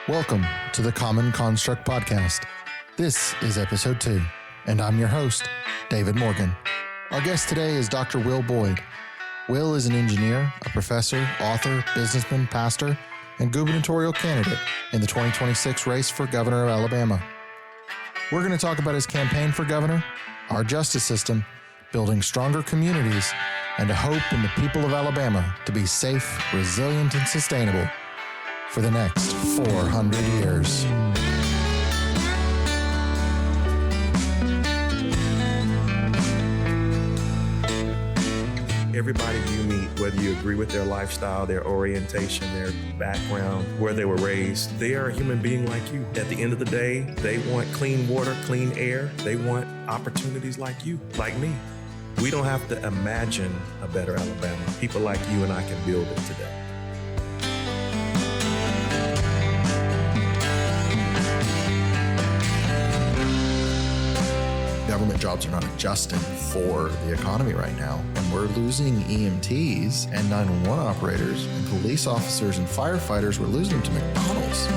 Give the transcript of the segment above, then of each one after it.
Welcome to the Common Construct Podcast. This is episode 2, and I'm your host, David Morgan. Our guest today is Dr. Will Boyd. Will is an engineer, a professor, author, businessman, pastor, and gubernatorial candidate in the 2026 race for governor of Alabama. We're going to talk about his campaign for governor, our justice system, building stronger communities, and a hope in the people of Alabama to be safe, resilient, and sustainable for the next 400 years. Everybody you meet, whether you agree with their lifestyle, their orientation, their background, where they were raised, they are a human being like you. At the end of the day, they want clean water, clean air. They want opportunities like you, like me. We don't have to imagine a better Alabama. People like you and I can build it today. Government jobs are not adjusting for the economy right now. And we're losing EMTs and 911 operators and police officers and firefighters. We're losing them to McDonald's.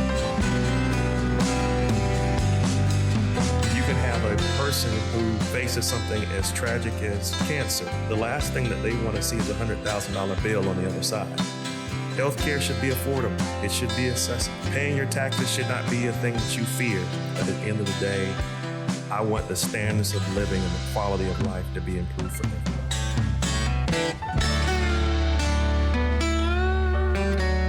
You can have a person who faces something as tragic as cancer. The last thing that they want to see is a $100,000 bill on the other side. Healthcare should be affordable. It should be accessible. Paying your taxes should not be a thing that you fear. But at the end of the day, I want the standards of living and the quality of life to be improved for everyone.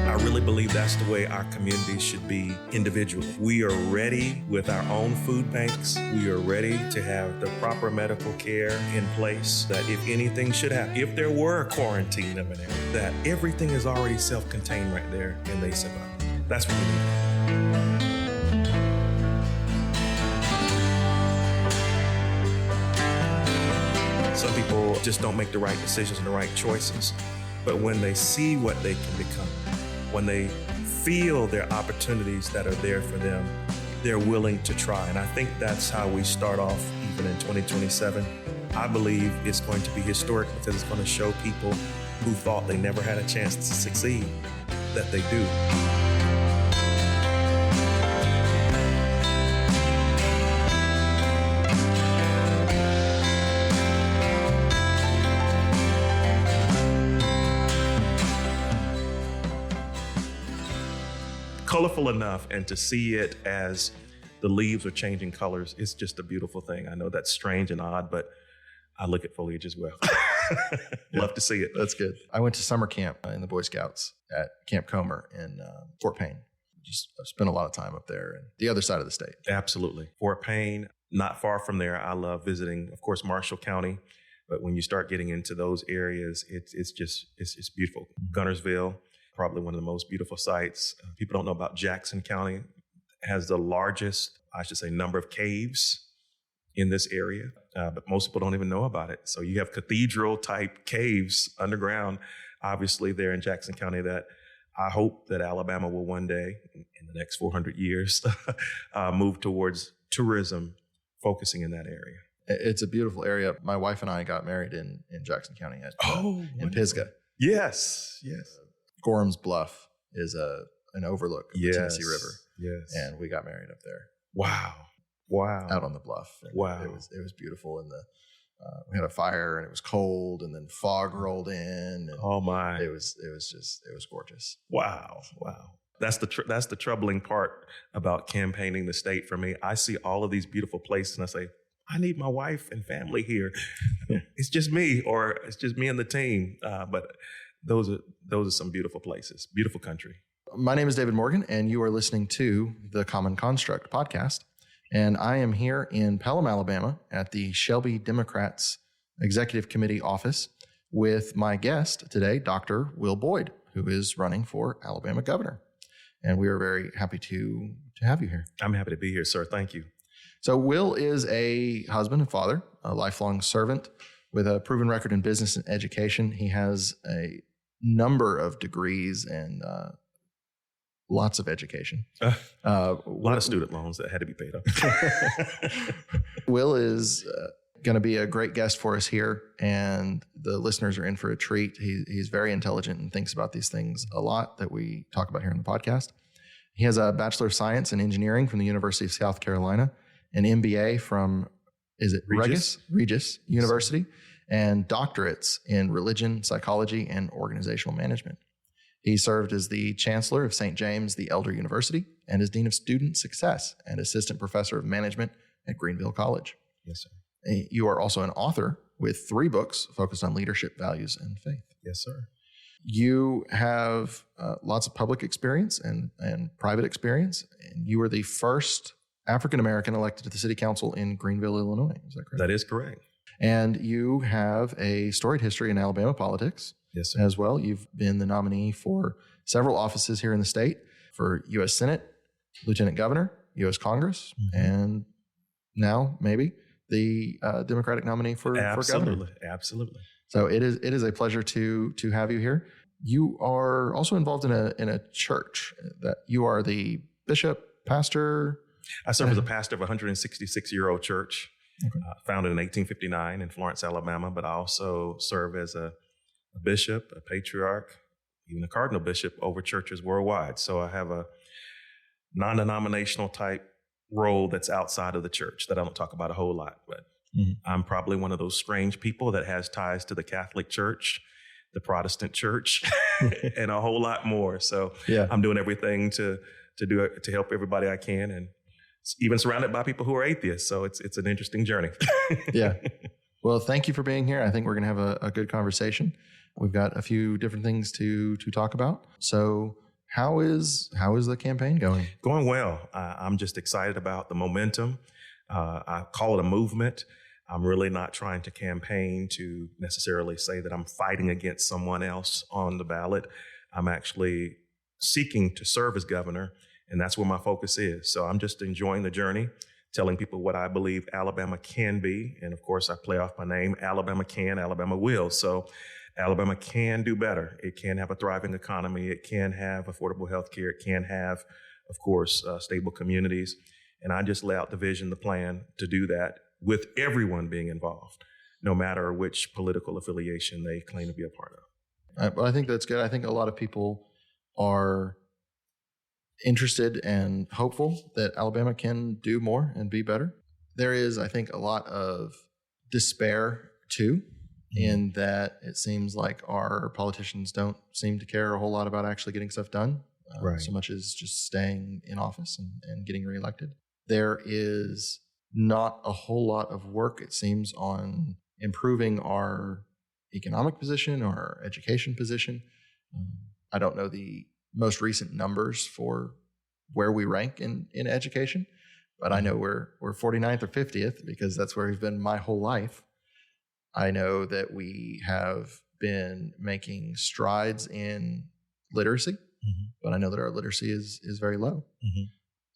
I really believe that's the way our communities should be individually. We are ready with our own food banks. We are ready to have the proper medical care in place that if anything should happen, if there were a quarantine in an area, that everything is already self-contained right there and they survive. That's what we need. Some people just don't make the right decisions and the right choices. But when they see what they can become, when they feel their opportunities that are there for them, they're willing to try. And I think that's how we start off even in 2027. I believe it's going to be historic because it's going to show people who thought they never had a chance to succeed that they do. Colorful enough, and to see it as the leaves are changing colors, it's just a beautiful thing. I know that's strange and odd, but I look at foliage as well. Love to see it. That's good. I went to summer camp in the Boy Scouts at Camp Comer in Fort Payne. I've spent a lot of time up there and the other side of the state. Absolutely. Fort Payne, not far from there. I love visiting, of course, Marshall County. But when you start getting into those areas, it's beautiful. Guntersville, probably one of the most beautiful sites. People don't know about Jackson County. It has the largest, number of caves in this area, but most people don't even know about it. So you have cathedral type caves underground, obviously there in Jackson County, that I hope that Alabama will one day, in the next 400 years, move towards tourism, focusing in that area. It's a beautiful area. My wife and I got married in Jackson County in Pisgah. Yes. Gorham's Bluff is an overlook of the Tennessee River. Yes. And we got married up there. Wow. Out on the bluff. And wow. It was beautiful. And we had a fire and it was cold and then fog rolled in. And oh my. It was gorgeous. Wow. That's the troubling part about campaigning the state for me. I see all of these beautiful places and I say, I need my wife and family here. It's just me, or it's just me and the team. But those are some beautiful places, beautiful country. My name is David Morgan, and you are listening to the Common Construct Podcast. And I am here in Pelham, Alabama, at the Shelby Democrats Executive Committee office with my guest today, Dr. Will Boyd, who is running for Alabama governor. And we are very happy to have you here. I'm happy to be here, sir. Thank you. So Will is a husband and father, a lifelong servant with a proven record in business and education. He has a number of degrees and lots of education. A lot of student loans that had to be paid up. Will is going to be a great guest for us here, and the listeners are in for a treat. He's very intelligent and thinks about these things a lot that we talk about here on the podcast. He has a Bachelor of Science in Engineering from the University of South Carolina, an MBA from, is it Regis University, and doctorates in religion, psychology, and organizational management. He served as the Chancellor of St. James the Elder University and as Dean of Student Success and Assistant Professor of Management at Greenville College. Yes, sir. You are also an author with 3 books focused on leadership, values, and faith. Yes, sir. You have lots of public experience and private experience, and you were the first African-American elected to the city council in Greenville, Illinois. Is that correct? That is correct. And you have a storied history in Alabama politics. Yes, sir. As well. You've been the nominee for several offices here in the state, for U.S. Senate, Lieutenant Governor, U.S. Congress, and now maybe the Democratic nominee for governor. Absolutely. So it is a pleasure to have you here. You are also involved in a church. That you are the bishop, pastor. I serve as a pastor of a 166-year-old church, founded in 1859 in Florence, Alabama. But I also serve as a bishop, a patriarch, even a cardinal bishop over churches worldwide. So I have a non-denominational type role that's outside of the church that I don't talk about a whole lot, but I'm probably one of those strange people that has ties to the Catholic Church, the Protestant Church, and a whole lot more. So I'm doing everything to help everybody I can, and even surrounded by people who are atheists. So it's an interesting journey. Yeah. Well, thank you for being here. I think we're going to have a good conversation. We've got a few different things to talk about. So how is the campaign going? Going well. I'm just excited about the momentum. I call it a movement. I'm really not trying to campaign to necessarily say that I'm fighting against someone else on the ballot. I'm actually seeking to serve as governor, and that's where my focus is. So I'm just enjoying the journey, telling people what I believe Alabama can be. And of course, I play off my name, Alabama can, Alabama will. So Alabama can do better. It can have a thriving economy. It can have affordable health care. It can have, of course, stable communities. And I just lay out the vision, the plan to do that with everyone being involved, no matter which political affiliation they claim to be a part of. I think that's good. I think a lot of people are interested and hopeful that Alabama can do more and be better. There is, I think, a lot of despair, too, in that it seems like our politicians don't seem to care a whole lot about actually getting stuff done, so much as just staying in office and getting reelected. There is not a whole lot of work, it seems, on improving our economic position or our education position. I don't know the most recent numbers for where we rank in education, but I know we're 49th or 50th because that's where we've been my whole life. I know that we have been making strides in literacy, but I know that our literacy is very low.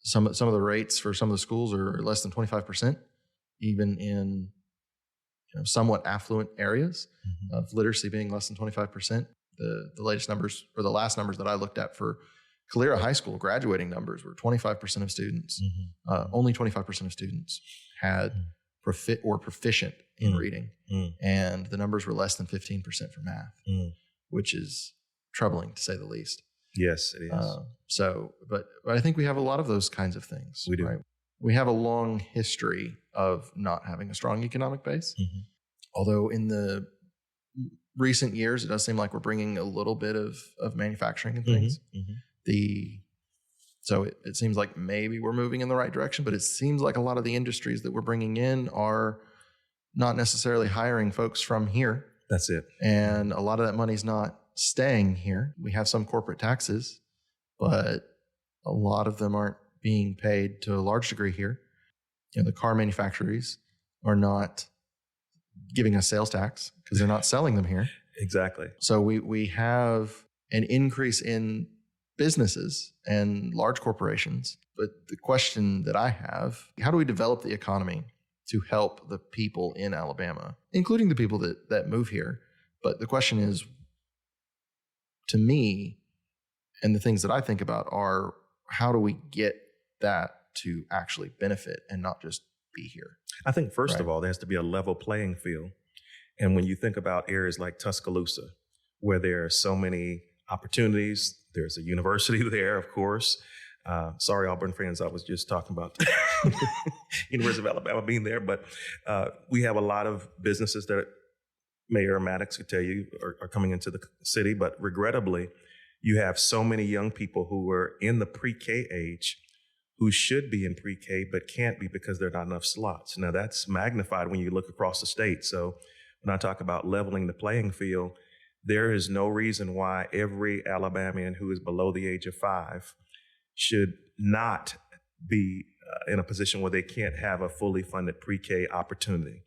Some of the rates for some of the schools are less than 25%, even in somewhat affluent areas of literacy being less than 25%. The latest numbers, or the last numbers that I looked at for Calera High School graduating numbers were 25% of students. Only 25% of students had proficient in reading, and the numbers were less than 15% for math, which is troubling to say the least. Yes, it is. But I think we have a lot of those kinds of things. We do. Right? We have a long history of not having a strong economic base. Although in the recent years, it does seem like we're bringing a little bit of manufacturing and things. So it seems like maybe we're moving in the right direction, but it seems like a lot of the industries that we're bringing in are not necessarily hiring folks from here. That's it. And a lot of that money's not staying here. We have some corporate taxes, but a lot of them aren't being paid to a large degree here. The car manufacturers are not giving us sales tax because they're not selling them here. Exactly. So we have an increase in businesses and large corporations. But the question that I have, how do we develop the economy to help the people in Alabama, including the people that move here? But the question is, to me, and the things that I think about are, how do we get that to actually benefit and not just be here? I think, first of all, there has to be a level playing field. And when you think about areas like Tuscaloosa, where there are so many opportunities, there's a university there, of course. Sorry, Auburn fans, I was just talking about University of Alabama being there, but we have a lot of businesses that Mayor Maddox could tell you are coming into the city, but regrettably, you have so many young people who are in the pre-K age who should be in pre-K but can't be because there are not enough slots. Now, that's magnified when you look across the state. So when I talk about leveling the playing field, there is no reason why every Alabamian who is below the age of 5 should not be in a position where they can't have a fully funded pre-K opportunity.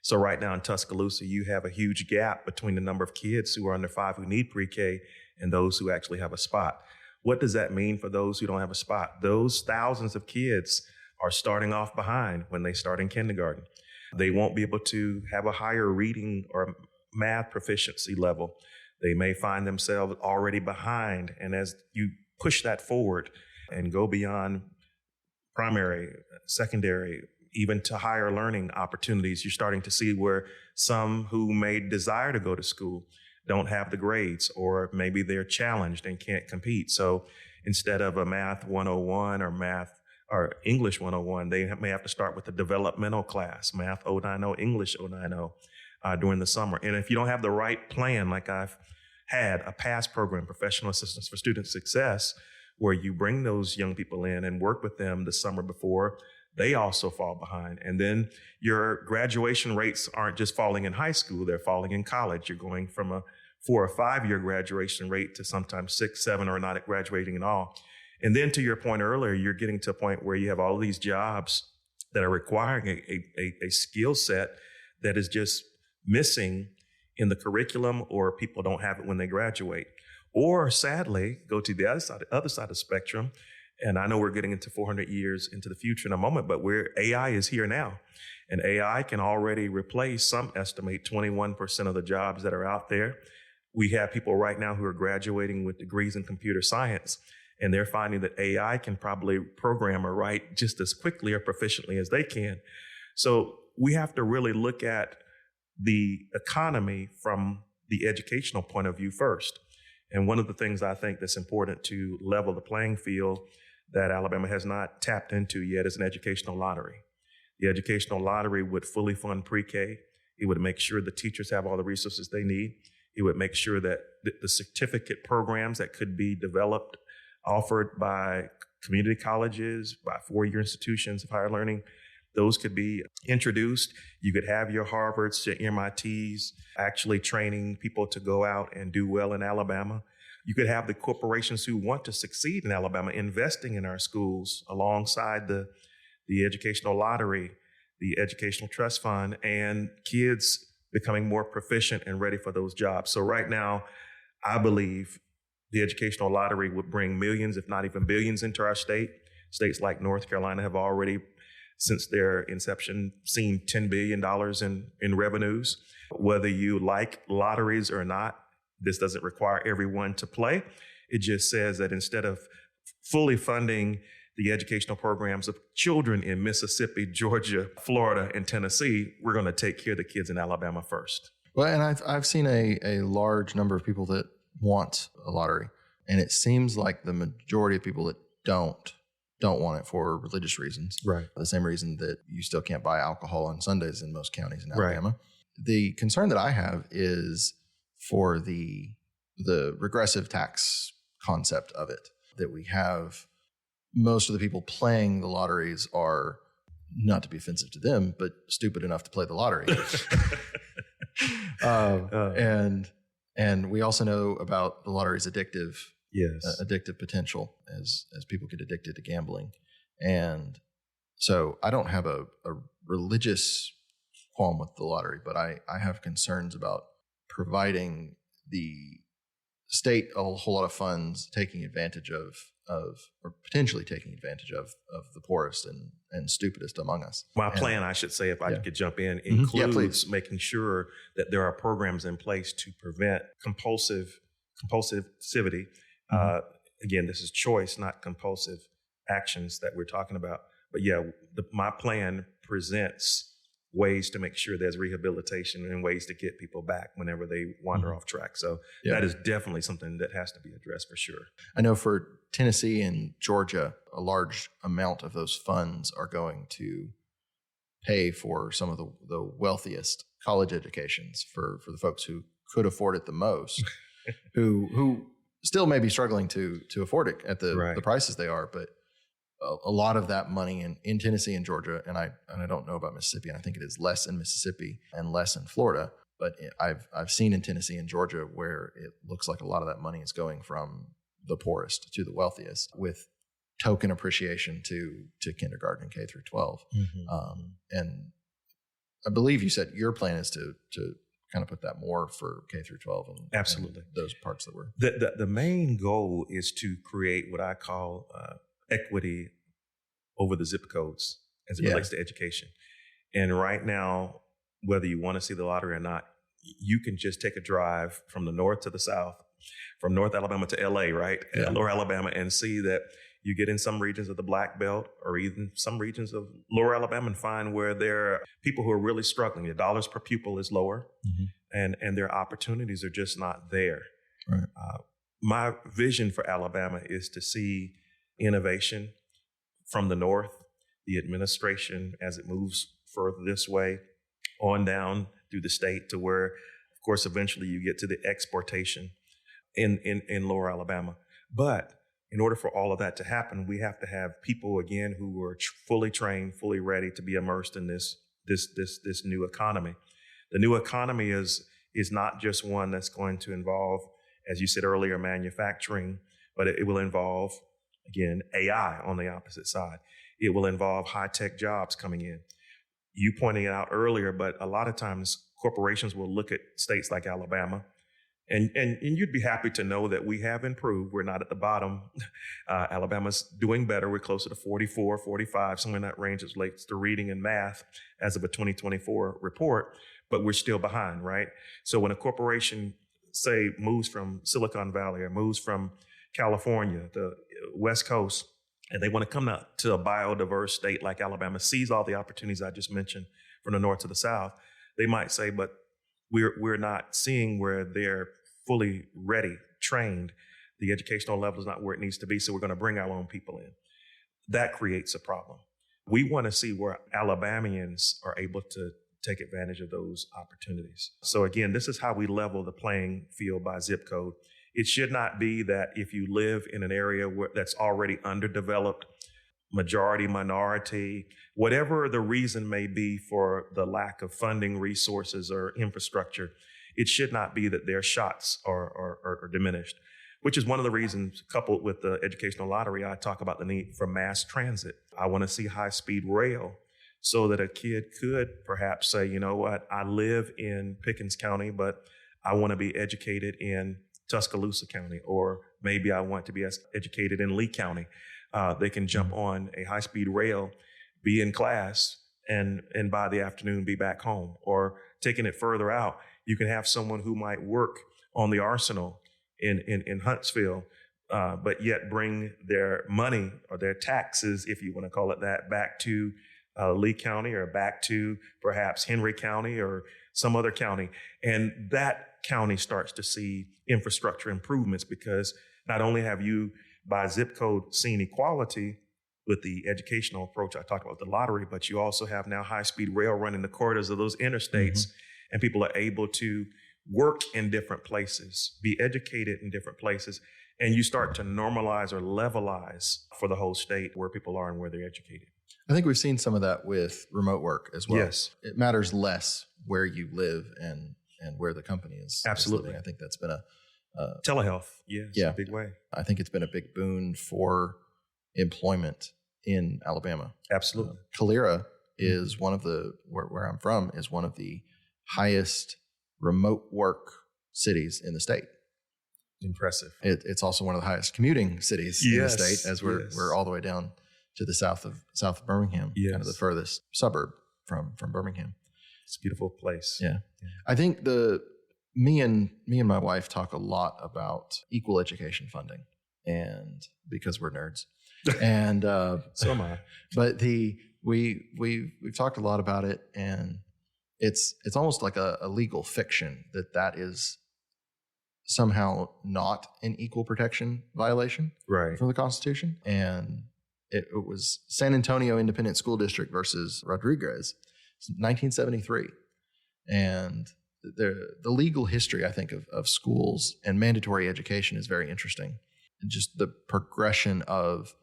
So right now in Tuscaloosa, you have a huge gap between the number of kids who are under 5 who need pre-K and those who actually have a spot. What does that mean for those who don't have a spot? Those thousands of kids are starting off behind when they start in kindergarten. They won't be able to have a higher reading or math proficiency level. They may find themselves already behind. And as you push that forward and go beyond primary, secondary, even to higher learning opportunities, you're starting to see where some who may desire to go to school don't have the grades, or maybe they're challenged and can't compete. So instead of a math 101 or math or English 101, they may have to start with a developmental class, math 090, English 090 during the summer. And if you don't have the right plan, like I've had a PASS program, Professional Assistance for Student Success, where you bring those young people in and work with them the summer before, they also fall behind. And then your graduation rates aren't just falling in high school, they're falling in college. You're going from a 4 or 5 year graduation rate to sometimes 6, 7, or not graduating at all. And then to your point earlier, you're getting to a point where you have all these jobs that are requiring a skill set that is just missing in the curriculum, or people don't have it when they graduate. Or sadly, go to the other side of the spectrum. And I know we're getting into 400 years into the future in a moment, but AI is here now. And AI can already replace, some estimate, 21% of the jobs that are out there. We have people right now who are graduating with degrees in computer science, and they're finding that AI can probably program or write just as quickly or proficiently as they can. So we have to really look at the economy from the educational point of view first. And one of the things I think that's important to level the playing field that Alabama has not tapped into yet is an educational lottery. The educational lottery would fully fund pre-K. It would make sure the teachers have all the resources they need. It would make sure that the certificate programs that could be developed, offered by community colleges, by 4-year institutions of higher learning, those could be introduced. You could have your Harvards, your MITs actually training people to go out and do well in Alabama. You could have the corporations who want to succeed in Alabama investing in our schools alongside the educational lottery, the educational trust fund, and kids becoming more proficient and ready for those jobs. So right now, I believe the educational lottery would bring millions, if not even billions, into our state. States like North Carolina have already, since their inception, seen $10 billion in revenues. Whether you like lotteries or not, this doesn't require everyone to play. It just says that instead of fully funding the educational programs of children in Mississippi, Georgia, Florida, and Tennessee, we're going to take care of the kids in Alabama first. Well, and I've seen a large number of people that want a lottery, and it seems like the majority of people that don't want it for religious reasons. Right. The same reason that you still can't buy alcohol on Sundays in most counties in Alabama. Right. The concern that I have is for the regressive tax concept of it, that we have most of the people playing the lotteries are, not to be offensive to them, but stupid enough to play the lottery. And we also know about the lottery's addictive potential as people get addicted to gambling. And so I don't have a religious qualm with the lottery, but I have concerns about providing the state a whole lot of funds, taking advantage of or potentially taking advantage of the poorest and stupidest among us. My plan, I should say, if I could jump in, includes making sure that there are programs in place to prevent compulsivity. Again, this is choice, not compulsive actions that we're talking about. But yeah, my plan presents ways to make sure there's rehabilitation and ways to get people back whenever they wander off track. So that is definitely something that has to be addressed for sure. I know for Tennessee and Georgia, a large amount of those funds are going to pay for some of the wealthiest college educations for the folks who could afford it the most, who still may be struggling to afford it at the prices they are, but a lot of that money in Tennessee and Georgia, and I don't know about Mississippi, and I think it is less in Mississippi and less in Florida, but I've seen in Tennessee and Georgia where it looks like a lot of that money is going from the poorest to the wealthiest, with token appreciation to kindergarten and K through 12. And I believe you said your plan is to kind of put that more for K through 12 and absolutely and those parts that were. The main goal is to create what I call equity over the zip codes as it relates to education. And right now, whether you want to see the lottery or not, you can just take a drive from the north to the south, from North Alabama to LA, right? Lower Alabama, and see that you get in some regions of the Black Belt or even some regions of Lower Alabama and find where there are people who are really struggling. The dollars per pupil is lower and their opportunities are just not there. Right. My vision for Alabama is to see innovation from the north, the administration as it moves further this way on down through the state to where, of course, eventually you get to the exportation in Lower Alabama. But in order for all of that to happen, we have to have people, again, who are fully trained, fully ready to be immersed in this new economy. The new economy is not just one that's going to involve, as you said earlier, manufacturing, but it will involve, again, AI on the opposite side. It will involve high-tech jobs coming in. You pointed it out earlier, but a lot of times corporations will look at states like Alabama, and you'd be happy to know that we have improved. We're not at the bottom. Alabama's doing better. We're closer to 44, 45, somewhere in that range as relates to reading and math as of a 2024 report, but we're still behind, right? So when a corporation, say, moves from Silicon Valley or moves from California, the West Coast, and they want to come to a biodiverse state like Alabama, sees all the opportunities I just mentioned from the north to the south, they might say, but we're not seeing where they're fully ready, trained. The educational level is not where it needs to be, so we're going to bring our own people in. That creates a problem. We want to see where Alabamians are able to take advantage of those opportunities. So again, this is how we level the playing field by zip code. It should not be that if you live in an area that's already underdeveloped, majority, minority, whatever the reason may be for the lack of funding, resources, or infrastructure, it should not be that their shots are diminished, which is one of the reasons, coupled with the educational lottery, I talk about the need for mass transit. I want to see high-speed rail so that a kid could perhaps say, you know what, I live in Pickens County, but I want to be educated in Tuscaloosa County, or maybe I want to be educated in Lee County. They can jump on a high-speed rail, be in class, and by the afternoon be back home. Or taking it further out, you can have someone who might work on the arsenal in Huntsville, but yet bring their money or their taxes, if you want to call it that, back to Lee County or back to perhaps Henry County or some other county. And that county starts to see infrastructure improvements, because not only have you by zip code seen equality with the educational approach I talked about, the lottery, but you also have now high-speed rail running the corridors of those interstates, and people are able to work in different places, be educated in different places, and you start to normalize or levelize for the whole state where people are and where they're educated. I think we've seen some of that with remote work as well. Yes. It matters less where you live and where the company is. Absolutely. I think that's been a telehealth. Yeah. A big way. I think it's been a big boon for employment in Alabama. Absolutely. Calera is one of where I'm from, is one of the highest remote work cities in the state. Impressive. It's also one of the highest commuting cities in the state, as we're all the way down to the south of Birmingham, kind of the furthest suburb from Birmingham. It's a beautiful place. Yeah. I think me and my wife talk a lot about equal education funding, and because we're nerds, and so am I. But we've talked a lot about it, and it's almost like a legal fiction that is somehow not an equal protection violation Right. from the Constitution. And it was San Antonio Independent School District versus Rodriguez, 1973. And the legal history, I think, of schools and mandatory education is very interesting. And just the progression of,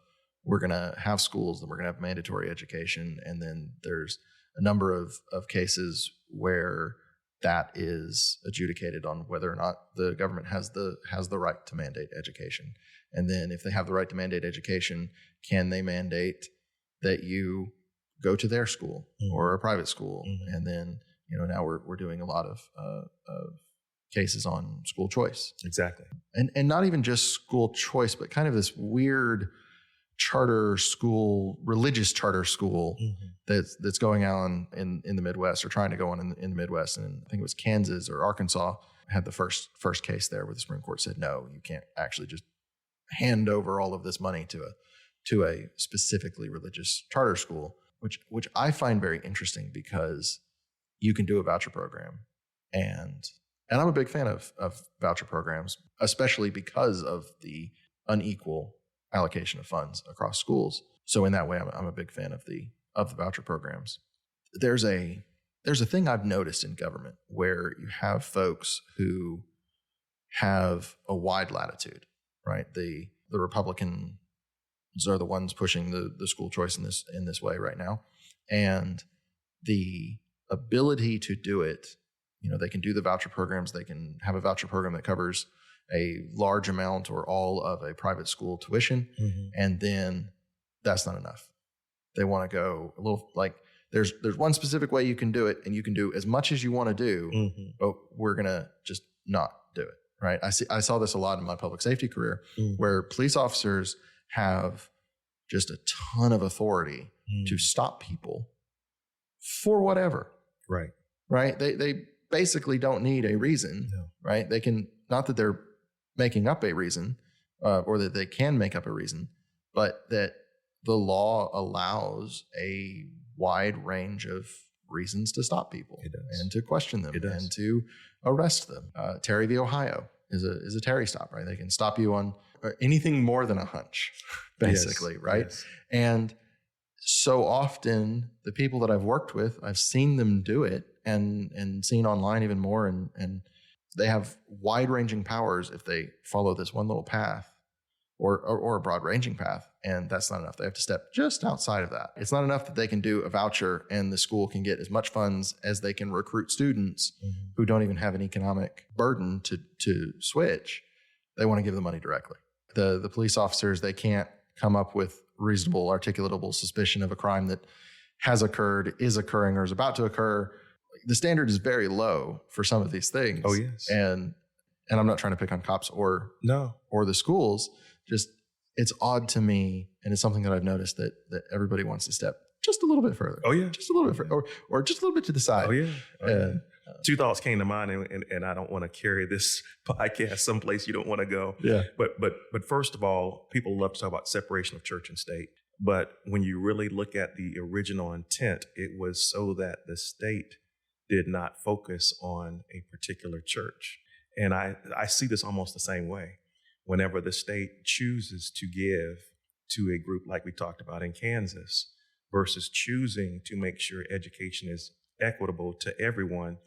we're going to have schools, then we're going to have mandatory education. And then there's a number of cases where that is adjudicated on whether or not the government has the right to mandate education. And then if they have the right to mandate education, can they mandate that you go to their school or a private school? And then, now we're doing a lot of cases on school choice. Exactly. And not even just school choice, but kind of this weird charter school, religious charter school that's going on in the Midwest, or trying to go on in the Midwest. And I think it was Kansas or Arkansas had the first case there where the Supreme Court said, no, you can't actually just hand over all of this money to a specifically religious charter school, which I find very interesting, because you can do a voucher program. And I'm a big fan of voucher programs, especially because of the unequal allocation of funds across schools. So in that way, I'm a big fan of the voucher programs. There's a thing I've noticed in government where you have folks who have a wide latitude, right? The Republicans are the ones pushing the school choice in this way right now. And the ability to do it, they can do the voucher programs. They can have a voucher program that covers a large amount or all of a private school tuition. And then that's not enough. They want to go a little, like, there's one specific way you can do it, and you can do as much as you want to do, but we're going to just not do it. Right. I saw this a lot in my public safety career, where police officers have just a ton of authority to stop people for whatever. Right. Right. They basically don't need a reason. No. Right. They can, not that they're making up a reason, or that they can make up a reason, but that the law allows a wide range of reasons to stop people and to question them and to arrest them. Terry v. Ohio is a Terry stop, right? They can stop you on anything more than a hunch, basically, right? Yes. And so often the people that I've worked with, I've seen them do it, and seen online even more, and they have wide-ranging powers if they follow this one little path or a broad-ranging path, and that's not enough. They have to step just outside of that. It's not enough that they can do a voucher and the school can get as much funds as they can recruit students who don't even have an economic burden to switch. They want to give the money directly. The police officers, they can't come up with reasonable, articulatable suspicion of a crime that has occurred, is occurring, or is about to occur. The standard is very low for some of these things. Oh, yes. And I'm not trying to pick on cops or the schools. Just, it's odd to me, and it's something that I've noticed that everybody wants to step just a little bit further. Oh, yeah. Just a little bit further, or just a little bit to the side. Oh, yeah. Two thoughts came to mind, and I don't want to carry this podcast someplace you don't want to go. Yeah. But first of all, people love to talk about separation of church and state. But when you really look at the original intent, it was so that the state did not focus on a particular church. And I see this almost the same way. Whenever the state chooses to give to a group like we talked about in Kansas, versus choosing to make sure education is equitable to everyone,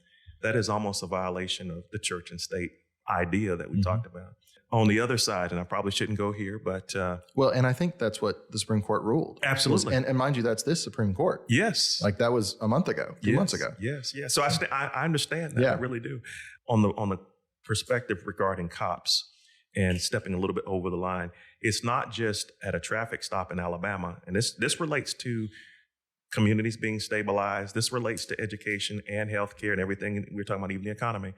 that is almost a violation of the church and state idea that we talked about. On the other side, and I probably shouldn't go here, but... well, and I think that's what the Supreme Court ruled. Absolutely. And mind you, that's this Supreme Court. Yes. Like that was a month ago, 2 months ago. Yes. So I understand that. I really do. On the perspective regarding cops and stepping a little bit over the line, it's not just at a traffic stop in Alabama. And this relates to communities being stabilized. This relates to education and healthcare and everything. We're talking about even the economy.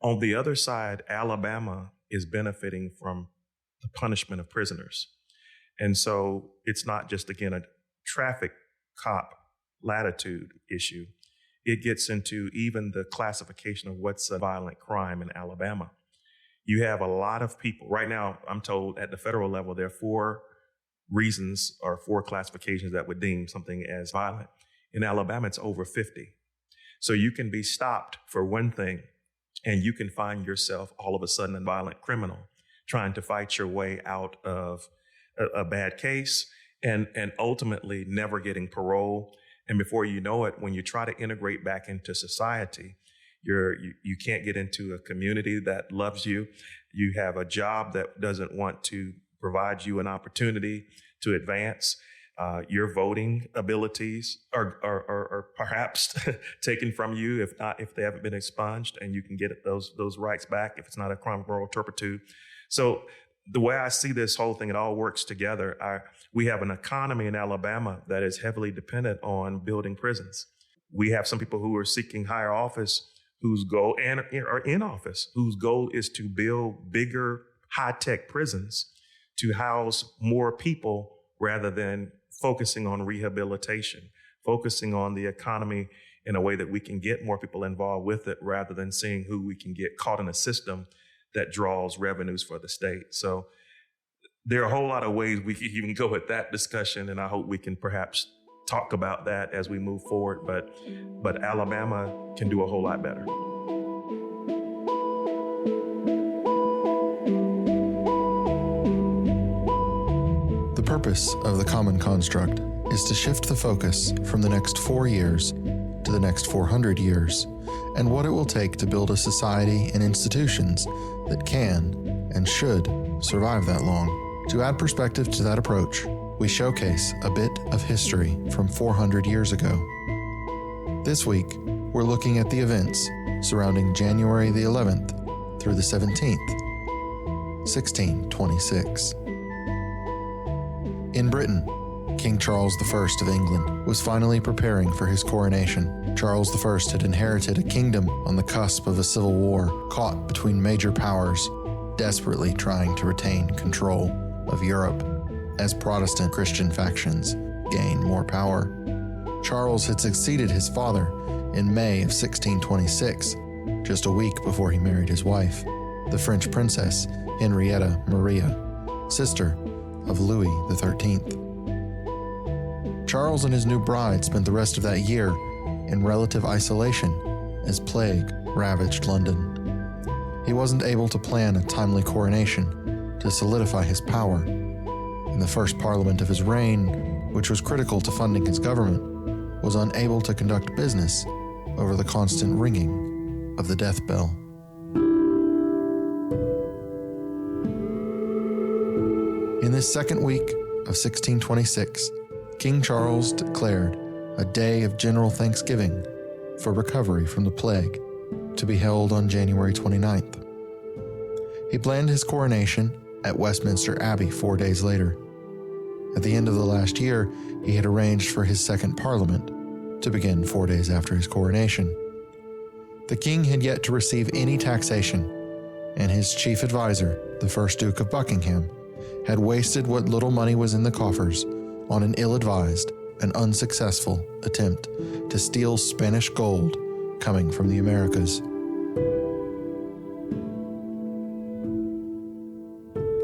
On the other side, Alabama is benefiting from the punishment of prisoners. And so it's not just, again, a traffic cop latitude issue. It gets into even the classification of what's a violent crime in Alabama. You have a lot of people right now. I'm told at the federal level, there are 4 reasons or 4 classifications that would deem something as violent. In Alabama, it's over 50. So you can be stopped for one thing, and you can find yourself all of a sudden a violent criminal trying to fight your way out of a bad case and ultimately never getting parole. And before you know it, when you try to integrate back into society, you can't get into a community that loves you. You have a job that doesn't want to provide you an opportunity to advance. Your voting abilities are perhaps taken from you, if they haven't been expunged, and you can get those rights back if it's not a crime of moral turpitude. So the way I see this whole thing, it all works together. We have an economy in Alabama that is heavily dependent on building prisons. We have some people who are seeking higher office whose goal, and are in office, whose goal is to build bigger high-tech prisons to house more people rather than focusing on rehabilitation, focusing on the economy in a way that we can get more people involved with it rather than seeing who we can get caught in a system that draws revenues for the state. So there are a whole lot of ways we can even go with that discussion, and I hope we can perhaps talk about that as we move forward. But Alabama can do a whole lot better. The purpose of the Common Construct is to shift the focus from the next 4 years to the next 400 years, and what it will take to build a society and institutions that can and should survive that long. To add perspective to that approach, we showcase a bit of history from 400 years ago. This week, we're looking at the events surrounding January the 11th through the 17th, 1626. In Britain, King Charles I of England was finally preparing for his coronation. Charles I had inherited a kingdom on the cusp of a civil war, caught between major powers, desperately trying to retain control of Europe as Protestant Christian factions gained more power. Charles had succeeded his father in May of 1626, just a week before he married his wife, the French princess Henrietta Maria, sister of Louis XIII. Charles and his new bride spent the rest of that year in relative isolation as plague ravaged London. He wasn't able to plan a timely coronation to solidify his power. In the first parliament of his reign, which was critical to funding his government, was unable to conduct business over the constant ringing of the death bell. In this second week of 1626, King Charles declared a day of general thanksgiving for recovery from the plague to be held on January 29th. He planned his coronation at Westminster Abbey 4 days later. At the end of the last year, he had arranged for his second parliament to begin 4 days after his coronation. The king had yet to receive any taxation, and his chief advisor, the first Duke of Buckingham, had wasted what little money was in the coffers on an ill-advised and unsuccessful attempt to steal Spanish gold coming from the Americas.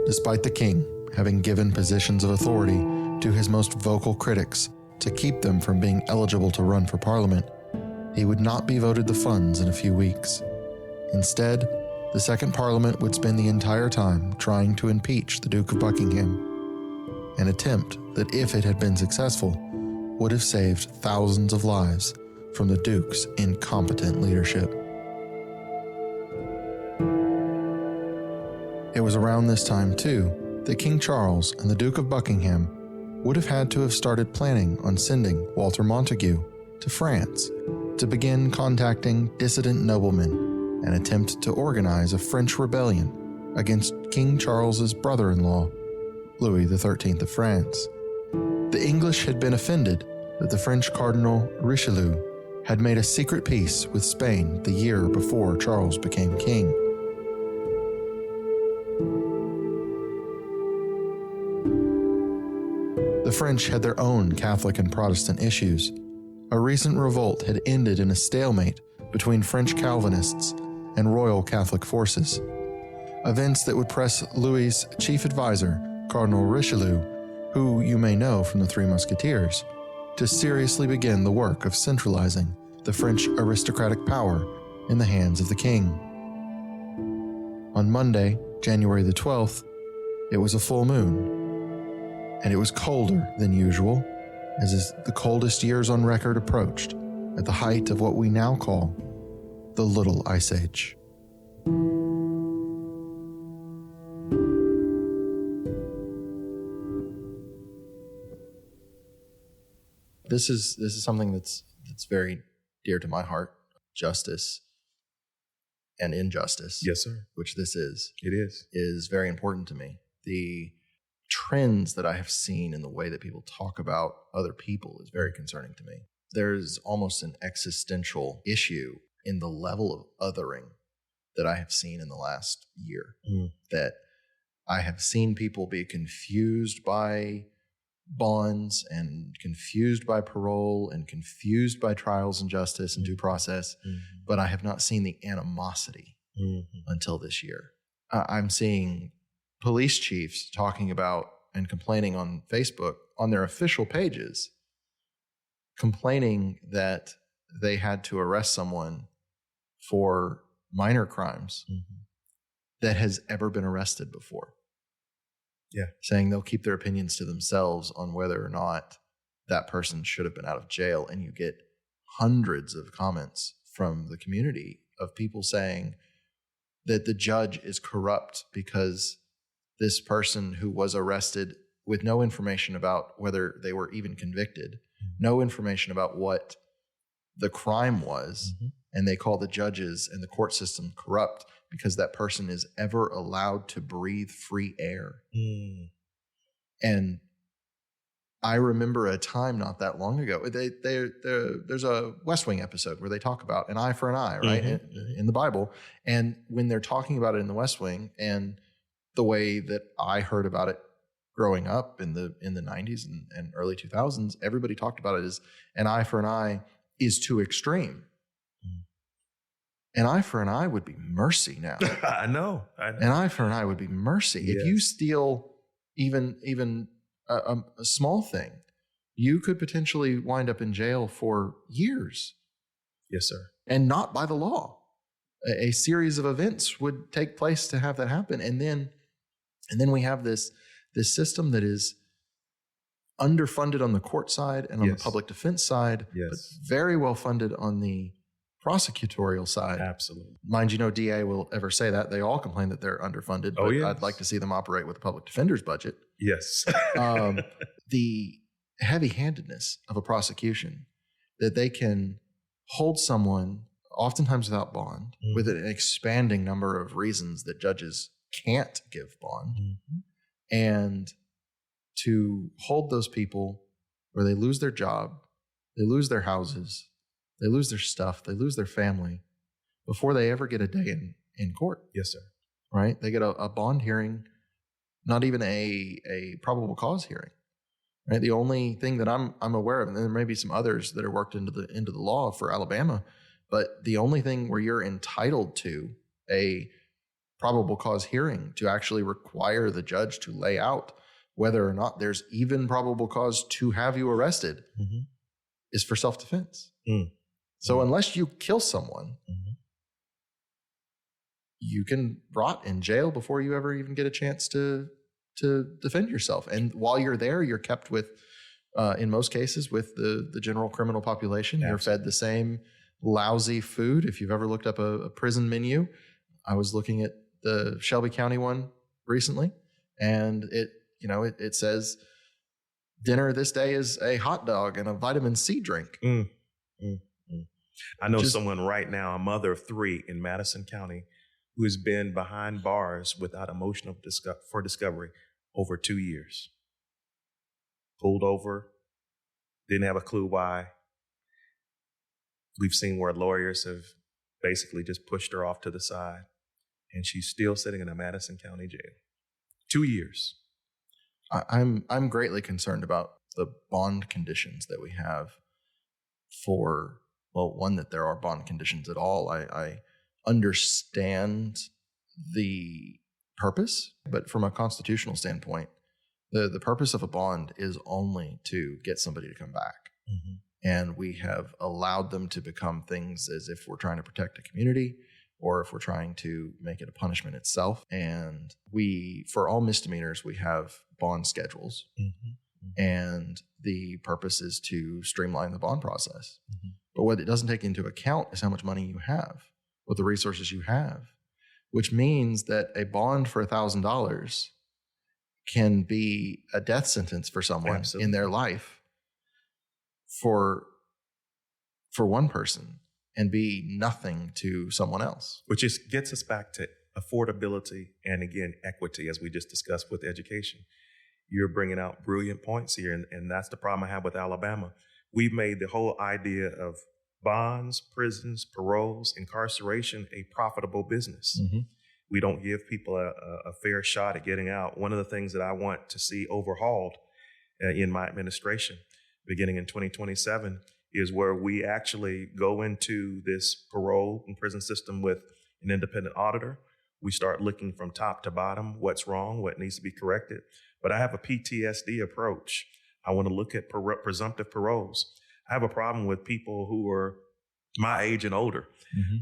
Despite the king having given positions of authority to his most vocal critics to keep them from being eligible to run for parliament, he would not be voted the funds in a few weeks. Instead, the second parliament would spend the entire time trying to impeach the Duke of Buckingham, an attempt that, if it had been successful, would have saved thousands of lives from the Duke's incompetent leadership. It was around this time, too, that King Charles and the Duke of Buckingham would have had to have started planning on sending Walter Montagu to France to begin contacting dissident noblemen and attempt to organize a French rebellion against King Charles's brother-in-law, Louis XIII of France. The English had been offended that the French Cardinal Richelieu had made a secret peace with Spain the year before Charles became king. The French had their own Catholic and Protestant issues. A recent revolt had ended in a stalemate between French Calvinists and Royal Catholic forces. Events that would press Louis's chief advisor, Cardinal Richelieu, who you may know from the Three Musketeers, to seriously begin the work of centralizing the French aristocratic power in the hands of the king. On Monday, January the 12th, it was a full moon, and it was colder than usual as the coldest years on record approached at the height of what we now call the Little Ice Age. This is something that's very dear to my heart, justice and injustice. Yes, sir. Which this is. It is very important to me. The trends that I have seen in the way that people talk about other people is very concerning to me. There's almost an existential issue in the level of othering that I have seen in the last year. That I have seen people be confused by bonds and confused by parole and confused by trials and justice and due process, but I have not seen the animosity until this year. I'm seeing police chiefs talking about and complaining on Facebook on their official pages, complaining that they had to arrest someone for minor crimes that has ever been arrested before. Yeah. Saying they'll keep their opinions to themselves on whether or not that person should have been out of jail. And you get hundreds of comments from the community of people saying that the judge is corrupt because this person who was arrested with no information about whether they were even convicted, no information about what the crime was, and they call the judges and the court system corrupt because that person is ever allowed to breathe free air. And I remember a time not that long ago, there's a West Wing episode where they talk about an eye for an eye, right, in the Bible. And when they're talking about it in the West Wing, and the way that I heard about it growing up in the 90s and early 2000s, everybody talked about it as an eye for an eye is too extreme. An eye for an eye would be mercy now. I know. An eye for an eye would be mercy. Yes. If you steal even a small thing, you could potentially wind up in jail for years. Yes, sir. And not by the law. A series of events would take place to have that happen. And then we have this system that is underfunded on the court side and on the public defense side, but very well funded on the prosecutorial side. Absolutely. Mind you, no DA will ever say that. They all complain that they're underfunded, but I'd like to see them operate with a public defender's budget. Yes. The heavy-handedness of a prosecution, that they can hold someone, oftentimes without bond, with an expanding number of reasons that judges can't give bond, and to hold those people where they lose their job, they lose their houses, they lose their stuff, they lose their family before they ever get a day in court. Yes, sir. Right? They get a bond hearing, not even a probable cause hearing. Right? The only thing that I'm aware of, and there may be some others that are worked into the law for Alabama, but the only thing where you're entitled to a probable cause hearing to actually require the judge to lay out whether or not there's even probable cause to have you arrested is for self-defense. So unless you kill someone, you can rot in jail before you ever even get a chance to defend yourself. And while you're there, you're kept with, in most cases, with the general criminal population. Absolutely. You're fed the same lousy food. If you've ever looked up a prison menu, I was looking at the Shelby County one recently, and it says dinner this day is a hot dog and a vitamin C drink. I know someone right now, a mother of 3 in Madison County, who has been behind bars without emotional for discovery over 2 years. Pulled over, didn't have a clue why. We've seen where lawyers have basically just pushed her off to the side, and she's still sitting in a Madison County jail. 2 years. I'm greatly concerned about the bond conditions that we have for, well, one, that there are bond conditions at all. I understand the purpose, but from a constitutional standpoint, the purpose of a bond is only to get somebody to come back. And we have allowed them to become things as if we're trying to protect a community or if we're trying to make it a punishment itself. And for all misdemeanors, we have bond schedules. And the purpose is to streamline the bond process. But what it doesn't take into account is how much money you have, what the resources you have, which means that a bond for $1,000 can be a death sentence for someone in their life for one person and be nothing to someone else. Which just gets us back to affordability and, again, equity, as we just discussed with education. You're bringing out brilliant points here, and that's the problem I have with Alabama. We've made the whole idea of bonds, prisons, paroles, incarceration a profitable business. We don't give people a fair shot at getting out. One of the things that I want to see overhauled in my administration, beginning in 2027, is where we actually go into this parole and prison system with an independent auditor. We start looking from top to bottom, what's wrong, what needs to be corrected. But I have a PTSD approach. I want to look at presumptive paroles. I have a problem with people who are my age and older,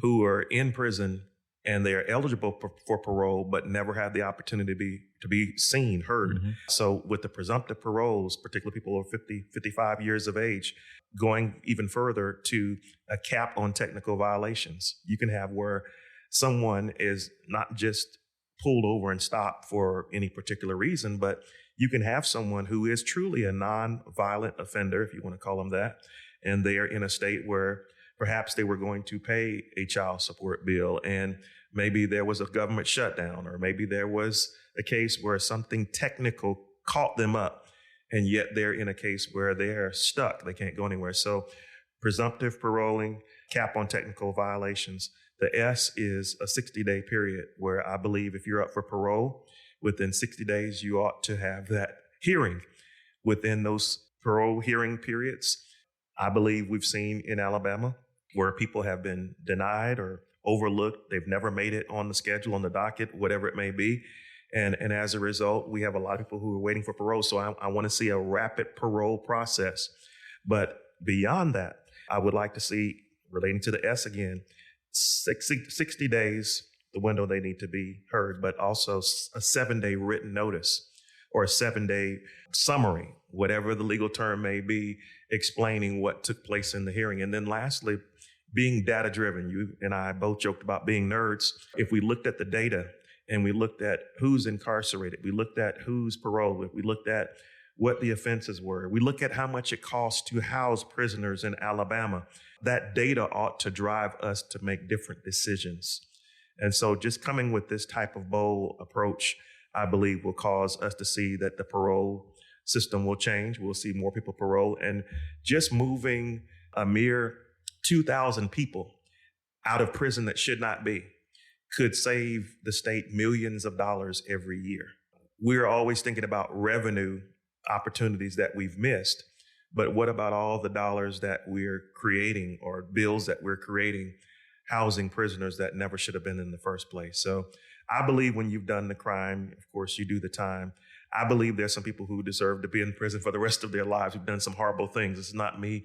who are in prison and they are eligible for parole, but never had the opportunity to be seen, heard. So with the presumptive paroles, particularly people over 50, 55 years of age, going even further to a cap on technical violations. You can have where someone is not just pulled over and stopped for any particular reason, but you can have someone who is truly a non-violent offender, if you want to call them that, and they are in a state where perhaps they were going to pay a child support bill, and maybe there was a government shutdown, or maybe there was a case where something technical caught them up, and yet they're in a case where they're stuck. They can't go anywhere. So presumptive paroling, cap on technical violations. The S is a 60-day period where I believe if you're up for parole, within 60 days, you ought to have that hearing. Within those parole hearing periods, I believe we've seen in Alabama where people have been denied or overlooked. They've never made it on the schedule, on the docket, whatever it may be. And as a result, we have a lot of people who are waiting for parole. So I want to see a rapid parole process. But beyond that, I would like to see, relating to the S again, 60 days, the window they need to be heard, but also a 7-day written notice or a 7-day summary, whatever the legal term may be, explaining what took place in the hearing. And then lastly, being data driven. You and I both joked about being nerds. If we looked at the data and we looked at who's incarcerated, we looked at who's paroled, we looked at what the offenses were, we look at how much it costs to house prisoners in Alabama, that data ought to drive us to make different decisions. And so just coming with this type of bold approach, I believe will cause us to see that the parole system will change. We'll see more people parole, and just moving a mere 2,000 people out of prison that should not be could save the state millions of dollars every year. We're always thinking about revenue opportunities that we've missed, but what about all the dollars that we're creating or bills that we're creating housing prisoners that never should have been in the first place? So I believe when you've done the crime, of course, you do the time. I believe there's some people who deserve to be in prison for the rest of their lives who've done some horrible things. It's not me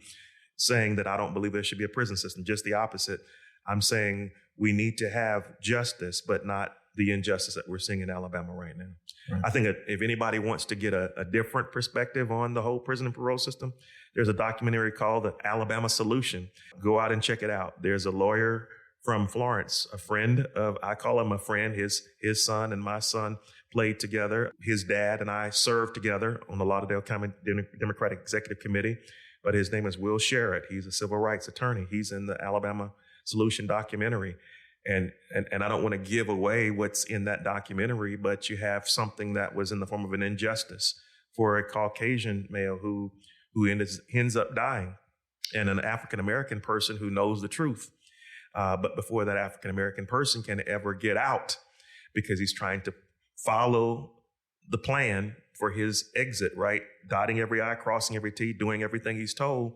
saying that I don't believe there should be a prison system, just the opposite. I'm saying we need to have justice, but not the injustice that we're seeing in Alabama right now. Right. I think if anybody wants to get a different perspective on the whole prison and parole system, there's a documentary called The Alabama Solution. Go out and check it out. There's a lawyer from Florence, a friend of, I call him a friend, his son and my son played together. His dad and I served together on the Lauderdale County Democratic Executive Committee, but his name is Will Sherritt. He's a civil rights attorney. He's in the Alabama Solution documentary. And I don't want to give away what's in that documentary, but you have something that was in the form of an injustice for a Caucasian male who ends up dying, and an African-American person who knows the truth. But before that African-American person can ever get out, because he's trying to follow the plan for his exit, right? Dotting every I, crossing every T, doing everything he's told,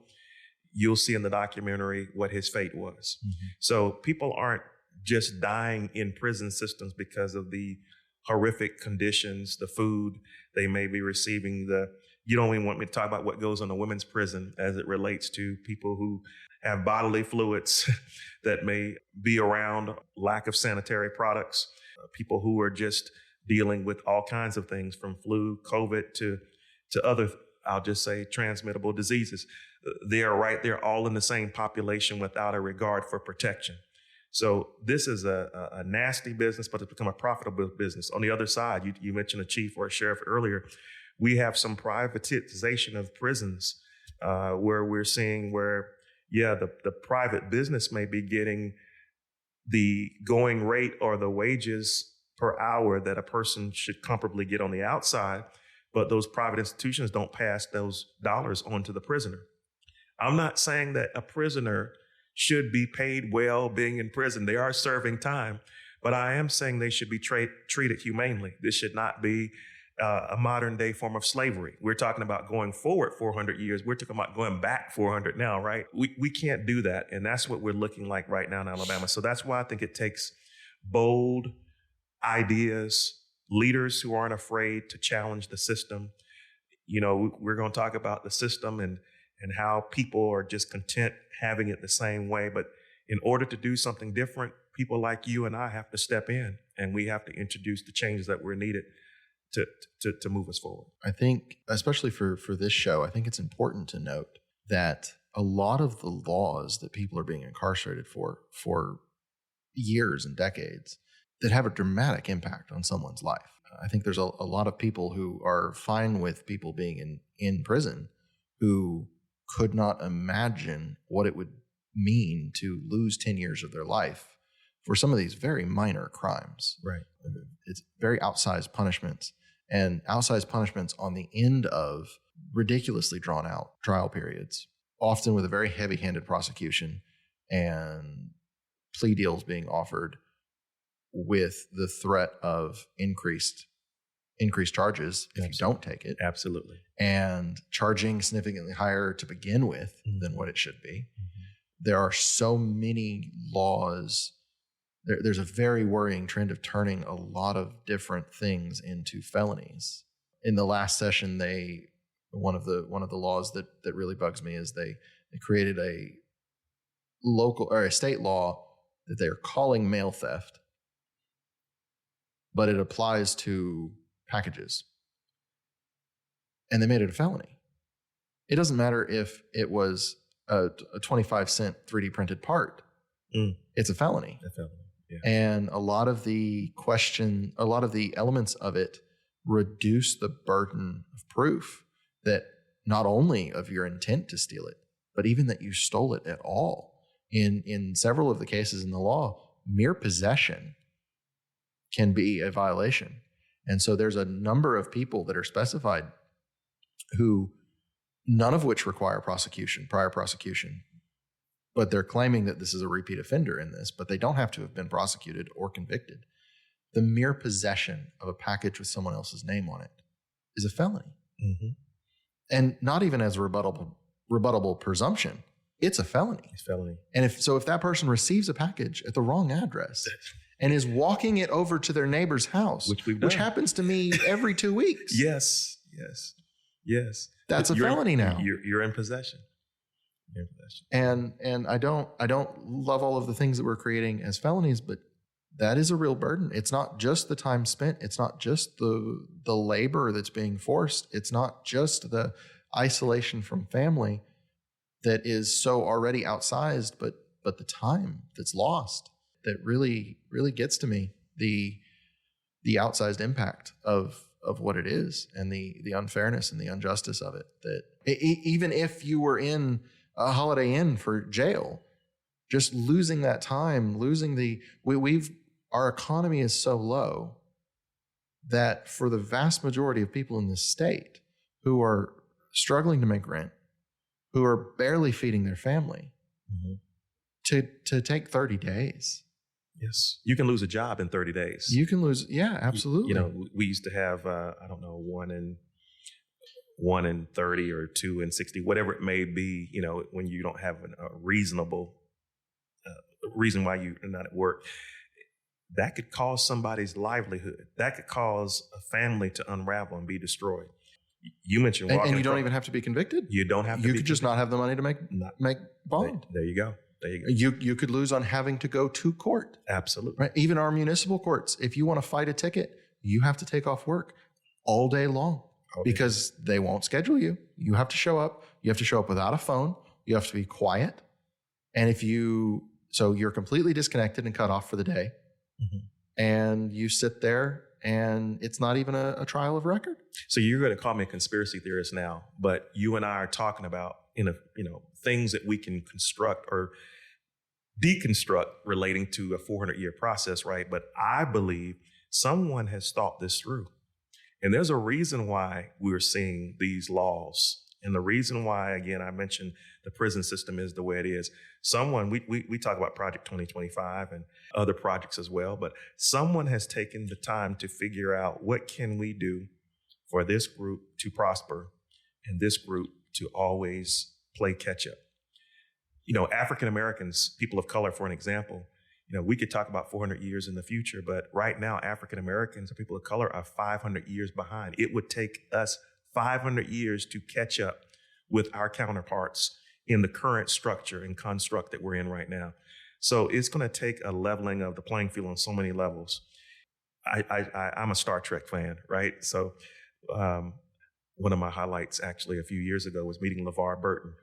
you'll see in the documentary what his fate was. Mm-hmm. So people aren't just dying in prison systems because of the horrific conditions, the food they may be receiving, the You don't even want me to talk about what goes on in a women's prison as it relates to people who have bodily fluids that may be around, lack of sanitary products, people who are just dealing with all kinds of things from flu, COVID to other, I'll just say, transmittable diseases. They are right there all in the same population without a regard for protection. So this is a nasty business, but it's become a profitable business. On the other side, you mentioned a chief or a sheriff earlier. We have some privatization of prisons where we're seeing the private business may be getting the going rate or the wages per hour that a person should comfortably get on the outside, but those private institutions don't pass those dollars on to the prisoner. I'm not saying that a prisoner should be paid well being in prison. They are serving time, but I am saying they should be treated humanely. This should not be a modern day form of slavery. We're talking about going forward 400 years. We're talking about going back 400 now, right? We can't do that. And that's what we're looking like right now in Alabama. So that's why I think it takes bold ideas, leaders who aren't afraid to challenge the system. You know, we're going to talk about the system and how people are just content having it the same way. But in order to do something different, people like you and I have to step in, and we have to introduce the changes that were needed to move us forward. I think, especially for this show, I think it's important to note that a lot of the laws that people are being incarcerated for years and decades that have a dramatic impact on someone's life. I think there's a lot of people who are fine with people being in prison who could not imagine what it would mean to lose 10 years of their life for some of these very minor crimes. Right. It's very outsized punishments, and outsized punishments on the end of ridiculously drawn out trial periods, often with a very heavy-handed prosecution and plea deals being offered with the threat of increased charges if you don't take it. Absolutely. And charging significantly higher to begin with than what it should be. Mm-hmm. There are so many laws. There's a very worrying trend of turning a lot of different things into felonies. In the last session, one of the laws that really bugs me is they created a local or a state law that they're calling mail theft, but it applies to packages. And they made it a felony. It doesn't matter if it was a 25-cent 3D printed part. It's a felony. A felony. Yeah. And a lot of the elements of it reduce the burden of proof, that not only of your intent to steal it, but even that you stole it at all. In several of the cases in the law, mere possession can be a violation. And so there's a number of people that are specified who, none of which require prior prosecution, but they're claiming that this is a repeat offender in this, but they don't have to have been prosecuted or convicted. The mere possession of a package with someone else's name on it is a felony. Mm-hmm. And not even as a rebuttable presumption. It's a felony. It's felony. And if that person receives a package at the wrong address and is walking it over to their neighbor's house, which happens to me every 2 weeks. Yes. That's a felony now. You're in possession. And I don't love all of the things that we're creating as felonies, but that is a real burden. It's not just the time spent. It's not just the labor that's being forced. It's not just the isolation from family that is so already outsized, but the time that's lost that really, really gets to me. The outsized impact of what it is, and the unfairness and the injustice of it. That even if you were in a Holiday Inn for jail, just losing that time, our economy is so low that for the vast majority of people in this state who are struggling to make rent, who are barely feeding their family, to take 30 days. Yes. You can lose a job in 30 days. You can lose. Yeah, absolutely. We used to have, 1 in 30 or 2 in 60, whatever it may be, when you don't have a reasonable reason why you're not at work. That could cause somebody's livelihood. That could cause a family to unravel and be destroyed. You mentioned and you don't even have to be convicted. You don't have to. You could just not have the money to make bond. There you go. You could lose on having to go to court. Absolutely. Right? Even our municipal courts, if you want to fight a ticket, you have to take off work all day long because they won't schedule you. You have to show up. You have to show up without a phone. You have to be quiet. And so you're completely disconnected and cut off for the day. Mm-hmm. And you sit there and it's not even a trial of record. So you're going to call me a conspiracy theorist now, but you and I are talking about things that we can construct or deconstruct relating to a 400-year process, right? But I believe someone has thought this through. And there's a reason why we're seeing these laws. And the reason why, again, I mentioned the prison system is the way it is. We talk about Project 2025 and other projects as well, but someone has taken the time to figure out what can we do for this group to prosper and this group to always play catch up. African Americans, people of color, for an example, we could talk about 400 years in the future, but right now, African Americans or people of color are 500 years behind. It would take us 500 years to catch up with our counterparts in the current structure and construct that we're in right now. So it's going to take a leveling of the playing field on so many levels. I'm a Star Trek fan, right? So one of my highlights actually a few years ago was meeting LeVar Burton.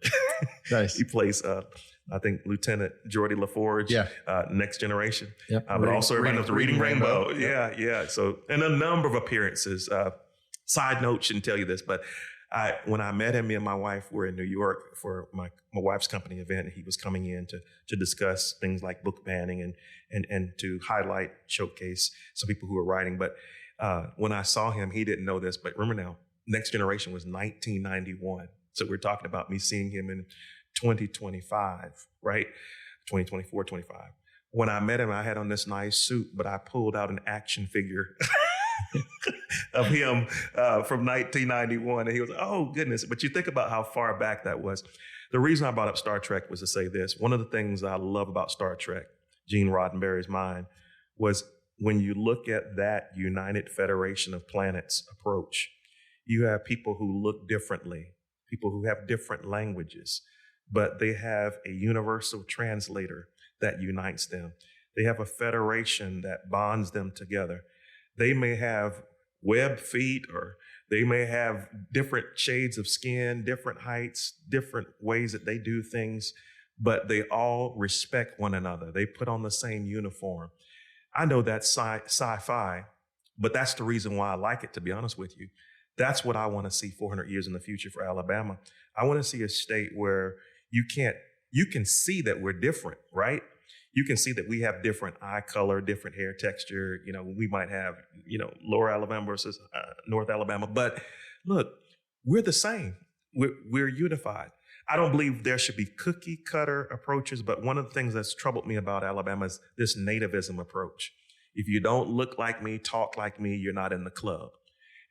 Nice. He plays, I think, Lieutenant Geordi LaForge, Next Generation, yep. But also everybody knows Reading Rainbow. Yep. Yeah. So, and a number of appearances. Side note, shouldn't tell you this, but when I met him, me and my wife were in New York for my wife's company event. He was coming in to discuss things like book banning and to highlight, showcase some people who are writing. But when I saw him, he didn't know this, but remember now, Next Generation was 1991. So we're talking about me seeing him in 2025, right? 2024, 25. When I met him, I had on this nice suit, but I pulled out an action figure of him from 1991. And he was like, oh, goodness. But you think about how far back that was. The reason I brought up Star Trek was to say this. One of the things I love about Star Trek, Gene Roddenberry's mind, was when you look at that United Federation of Planets approach, you have people who look differently, people who have different languages, but they have a universal translator that unites them. They have a federation that bonds them together. They may have web feet, or they may have different shades of skin, different heights, different ways that they do things, but they all respect one another. They put on the same uniform. I know that's sci-fi, but that's the reason why I like it, to be honest with you. That's what I want to see 400 years in the future for Alabama. I want to see a state where you can see that we're different, right? You can see that we have different eye color, different hair texture. We might have, Lower Alabama versus North Alabama. But look, we're the same. We're unified. I don't believe there should be cookie cutter approaches, but one of the things that's troubled me about Alabama is this nativism approach. If you don't look like me, talk like me, you're not in the club.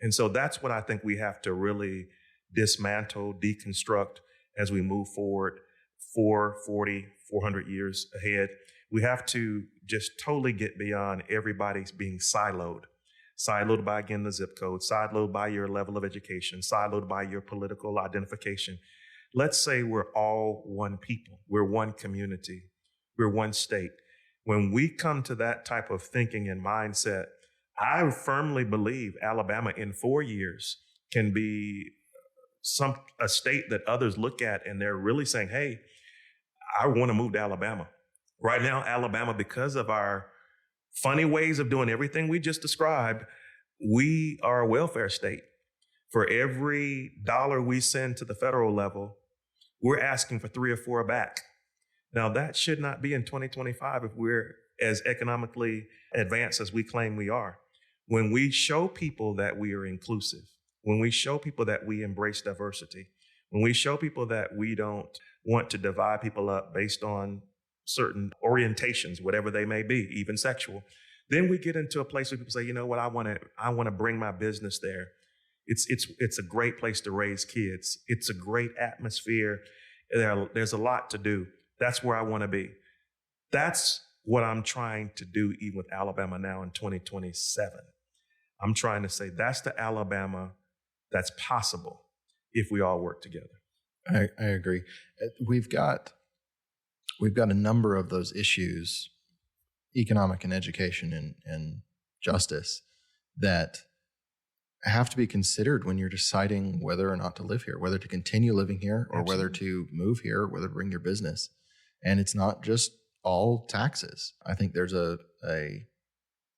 And so that's what I think we have to really dismantle, deconstruct as we move forward 400 years ahead. We have to just totally get beyond everybody's being siloed by, again, the zip code, siloed by your level of education, siloed by your political identification. Let's say we're all one people. We're one community. We're one state. When we come to that type of thinking and mindset, I firmly believe Alabama in 4 years can be a state that others look at and they're really saying, hey, I want to move to Alabama. Right now, Alabama, because of our funny ways of doing everything we just described, we are a welfare state. For every dollar we send to the federal level, we're asking for 3 or 4 back. Now, that should not be in 2025 if we're as economically advanced as we claim we are. When we show people that we are inclusive, when we show people that we embrace diversity, when we show people that we don't want to divide people up based on certain orientations, whatever they may be, even sexual, then we get into a place where people say, you know what, I want to bring my business there. It's a great place to raise kids. It's a great atmosphere. There's a lot to do. That's where I want to be. That's what I'm trying to do even with Alabama now in 2027. I'm trying to say that's the Alabama that's possible if we all work together. I agree. We've got a number of those issues, economic and education and justice, that have to be considered when you're deciding whether or not to live here, whether to continue living here or whether to move here, whether to bring your business. And it's not just all taxes. I think there's an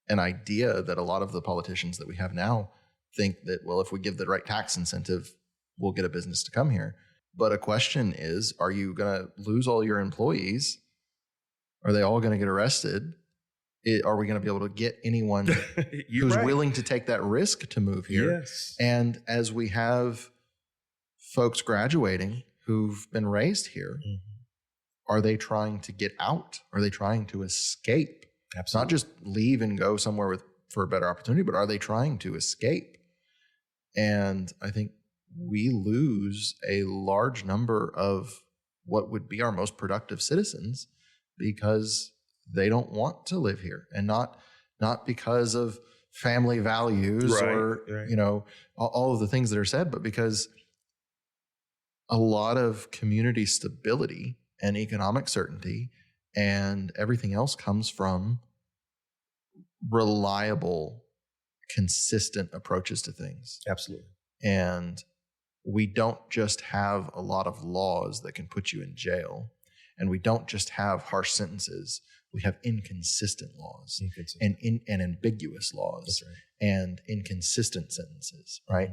idea that a lot of the politicians that we have now think that, well, if we give the right tax incentive, we'll get a business to come here. But a question is, are you going to lose all your employees? Are they all going to get arrested? Are we going to be able to get anyone who's willing to take that risk to move here? Yes. And as we have folks graduating who've been raised here, are they trying to get out? Are they trying to escape? Absolutely. Not just leave and go somewhere for a better opportunity, but are they trying to escape? And I think we lose a large number of what would be our most productive citizens because they don't want to live here, and not because of family values or all of the things that are said, but because a lot of community stability and economic certainty and everything else comes from reliable, consistent approaches to things. Absolutely. And we don't just have a lot of laws that can put you in jail, and we don't just have harsh sentences. We have inconsistent laws and ambiguous laws. That's right. And inconsistent sentences, right?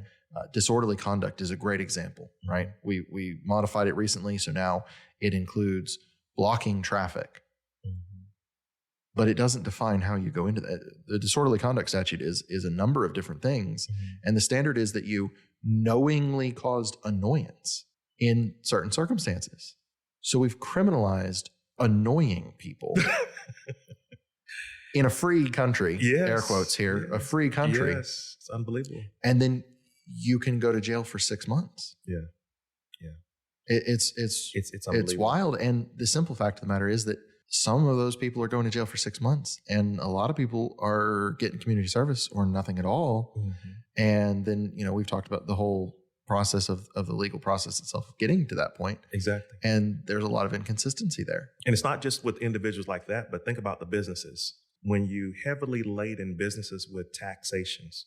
Disorderly conduct is a great example, right? We modified it recently, so now it includes blocking traffic. But it doesn't define how you go into that. The disorderly conduct statute is a number of different things. And the standard is that you knowingly caused annoyance in certain circumstances. So we've criminalized annoying people in a free country, air quotes here, a free country. Yes, it's unbelievable. And then you can go to jail for 6 months. Yeah. It's wild. And the simple fact of the matter is that some of those people are going to jail for 6 months, and a lot of people are getting community service or nothing at all. And then, we've talked about the whole process of the legal process itself getting to that point. Exactly. And there's a lot of inconsistency there. And it's not just with individuals like that, but think about the businesses. When you heavily laden businesses with taxations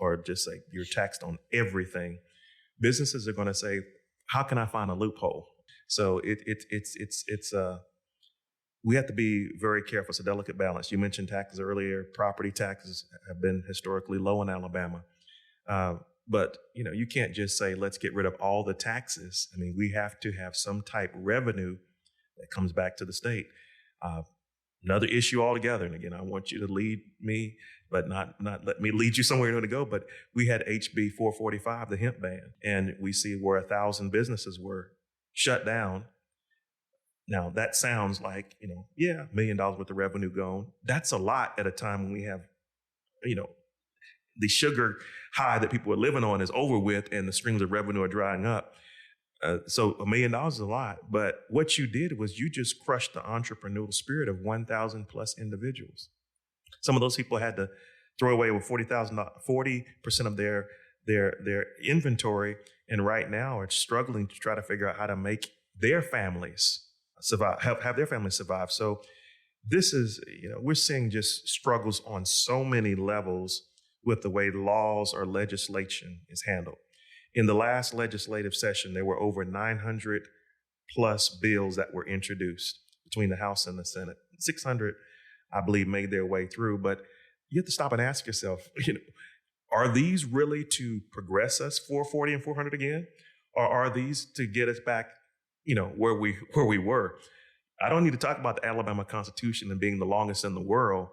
or just say you're taxed on everything, businesses are going to say, how can I find a loophole? So we have to be very careful. It's a delicate balance. You mentioned taxes earlier. Property taxes have been historically low in Alabama. But, you can't just say, let's get rid of all the taxes. I mean, we have to have some type of revenue that comes back to the state. Another issue altogether. And again, I want you to lead me, but not let me lead you somewhere you want to go. But we had HB 445, the hemp ban, and we see where 1,000 businesses were shut down. Now that sounds like, $1 million worth of revenue gone. That's a lot at a time when we have, the sugar high that people are living on is over with and the streams of revenue are drying up. So $1 million is a lot. But what you did was you just crushed the entrepreneurial spirit of 1,000 plus individuals. Some of those people had to throw away with 40% of their inventory, and right now are struggling to try to figure out how to make their families survive, have their families survive. So this is, we're seeing just struggles on so many levels with the way laws or legislation is handled. In the last legislative session, there were over 900 plus bills that were introduced between the House and the Senate. 600, I believe, made their way through. But you have to stop and ask yourself, are these really to progress us 440 and 400 again? Or are these to get us back, where we were? I don't need to talk about the Alabama Constitution and being the longest in the world,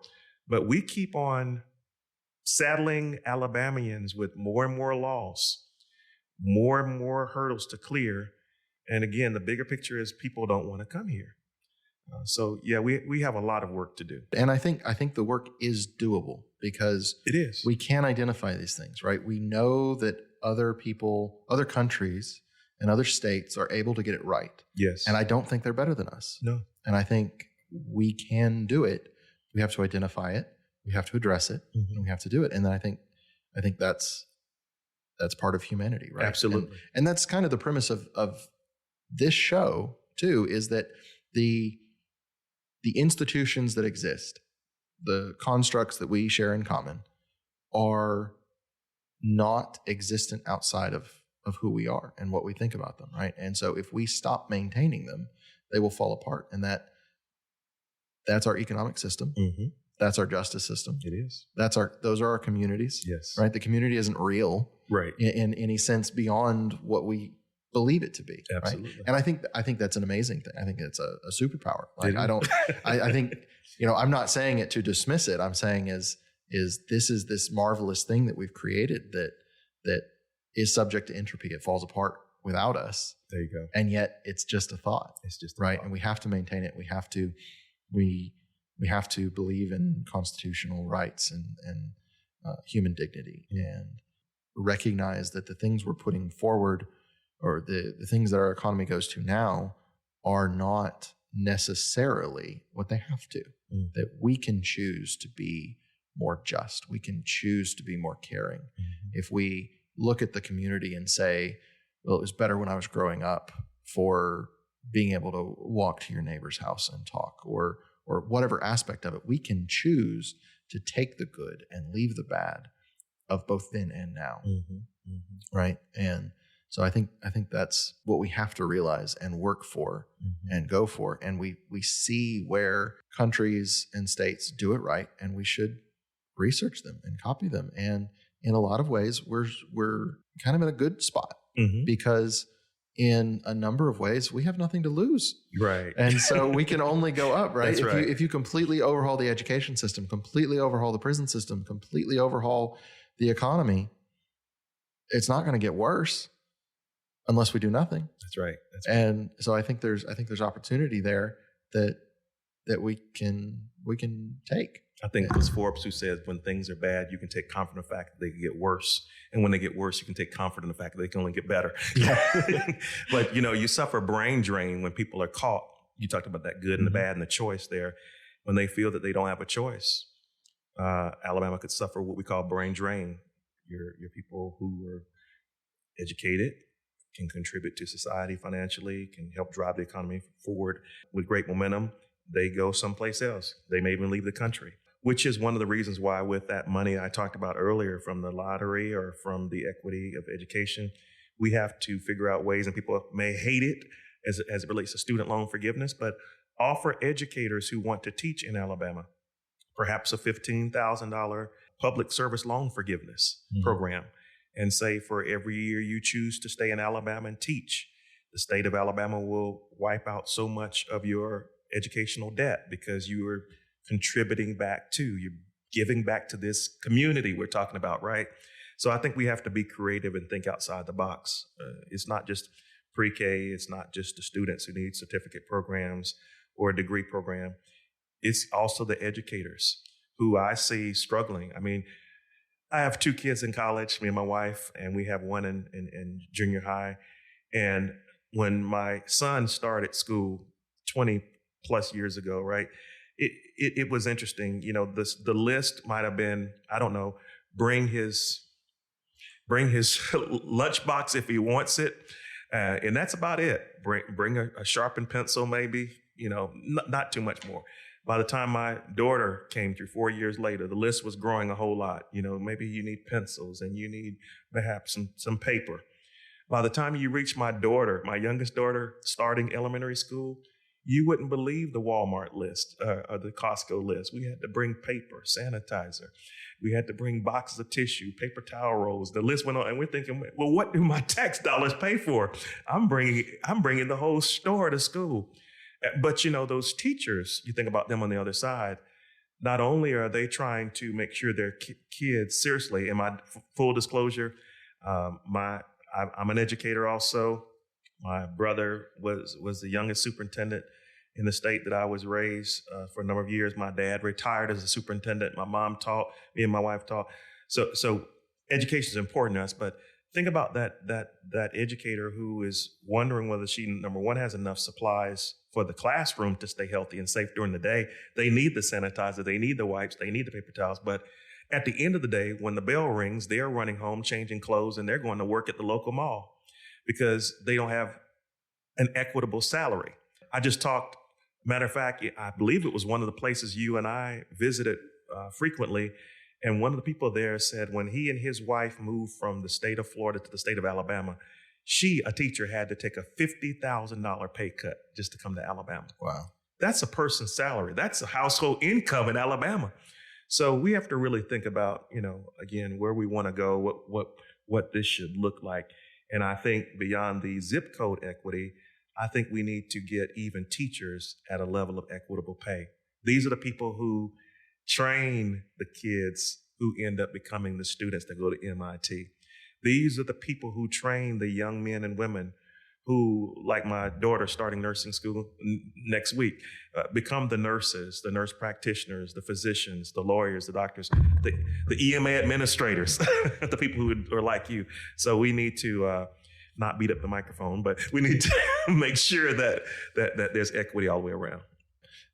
but we keep on saddling Alabamians with more and more laws, more and more hurdles to clear. And again, the bigger picture is people don't want to come here. We have a lot of work to do. And I think the work is doable because it is. We can identify these things, right? We know that other people, other countries, and other states are able to get it right. Yes. And I don't think they're better than us. No. And I think we can do it. We have to identify it. We have to address it, and we have to do it. And then I think that's that's part of humanity, right? Absolutely. And that's kind of the premise of this show too, is that the institutions that exist, the constructs that we share in common, are not existent outside of who we are and what we think about them, right? And so if we stop maintaining them, they will fall apart. And that's our economic system. Mm-hmm. That's our justice system. It is. Those are our communities. Yes. Right? The community isn't real, right, in any sense beyond what we believe it to be. Absolutely. Right? And I think that's an amazing thing. I think it's a superpower. Like I think, I'm not saying it to dismiss it. I'm saying is this marvelous thing that we've created that is subject to entropy. It falls apart without us. There you go. And yet it's just a thought. It's just right. And we have to maintain it. We have to believe in constitutional rights and human dignity, and recognize that the things we're putting forward, or the things that our economy goes to now, are not necessarily what they have to. Mm-hmm. That we can choose to be more just. We can choose to be more caring. Mm-hmm. If we look at the community and say, well, it was better when I was growing up for being able to walk to your neighbor's house and talk, or whatever aspect of it, we can choose to take the good and leave the bad of both then and now. Mm-hmm. Mm-hmm. Right. And so I think that's what we have to realize and work for, mm-hmm. and go for. And we see where countries and states do it right, and we should research them and copy them. And in a lot of ways, we're kind of in a good spot, mm-hmm. because in a number of ways, we have nothing to lose. Right. And so we can only go up, right? That's right. If you completely overhaul the education system, completely overhaul the prison system, completely overhaul the economy, it's not going to get worse unless we do nothing. That's right. And so I think there's opportunity there that we can take. I think it was Forbes who said, when things are bad, you can take comfort in the fact that they can get worse. And when they get worse, you can take comfort in the fact that they can only get better. Yeah. But, you suffer brain drain when people are caught. You talked about that good and the bad and the choice there. When they feel that they don't have a choice, Alabama could suffer what we call brain drain. Your people who are educated, can contribute to society financially, can help drive the economy forward with great momentum. They go someplace else. They may even leave the country, which is one of the reasons why with that money I talked about earlier from the lottery or from the equity of education, we have to figure out ways, and people may hate it as it relates to student loan forgiveness, but offer educators who want to teach in Alabama perhaps a $15,000 public service loan forgiveness program, and say for every year you choose to stay in Alabama and teach, the state of Alabama will wipe out so much of your educational debt because you are contributing back to, you're giving back to this community we're talking about, right? So I think we have to be creative and think outside the box. It's not just pre-K, it's not just the students who need certificate programs or a degree program. It's also the educators who I see struggling. I mean, I have 2 kids in college, me and my wife, and we have one in junior high. And when my son started school 20 plus years ago, right, it was interesting. The list might have been, I don't know, bring his lunchbox if he wants it. And that's about it. Bring a sharpened pencil, maybe, not too much more. By the time my daughter came through 4 years later, the list was growing a whole lot. Maybe you need pencils and you need perhaps some paper. By the time you reach my youngest daughter, starting elementary school, you wouldn't believe the Walmart list or the Costco list. We had to bring paper, sanitizer. We had to bring boxes of tissue, paper towel rolls. The list went on, and we're thinking, well, what do my tax dollars pay for? I'm bringing the whole store to school. But, those teachers, you think about them on the other side, not only are they trying to make sure their kids, seriously, in my full disclosure, I'm an educator also. My brother was the youngest superintendent in the state that I was raised for a number of years. My dad retired as a superintendent. My mom taught, me and my wife taught. So education is important to us, but think about that educator who is wondering whether she, number one, has enough supplies for the classroom to stay healthy and safe during the day. They need the sanitizer, they need the wipes, they need the paper towels. But At the end of the day, when the bell rings, they're running home, changing clothes, and they're going to work at the local mall because they don't have an equitable salary. I just talked, matter of fact, I believe it was one of the places you and I visited frequently. And one of the people there said when he and his wife moved from the state of Florida to the state of Alabama, a teacher, had to take a $50,000 pay cut just to come to Alabama. Wow. That's a person's salary. That's a household income in Alabama. So we have to really think about, again, where we want to go, what this should look like. And I think beyond the zip code equity, I think we need to get even teachers at a level of equitable pay. These are the people who train the kids who end up becoming the students that go to MIT. These are the people who train the young men and women who, like my daughter starting nursing school next week, become the nurses, the nurse practitioners, the physicians, the lawyers, the doctors, the EMA administrators, the people who are like you. So we need to not beat up the microphone, but we need to make sure that there's equity all the way around.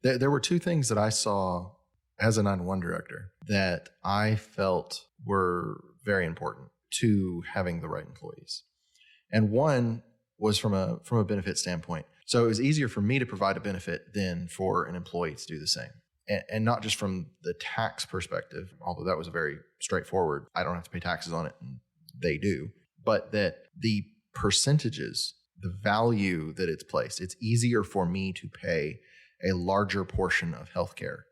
There were two things that I saw as a 911 director that I felt were very important to having the right employees. And one was from a benefit standpoint. So it was easier for me to provide a benefit than for an employee to do the same. And not just from the tax perspective, although that was very straightforward. I don't have to pay taxes on it, and they do. But that the percentages, the value that it's placed, it's easier for me to pay a larger portion of healthcare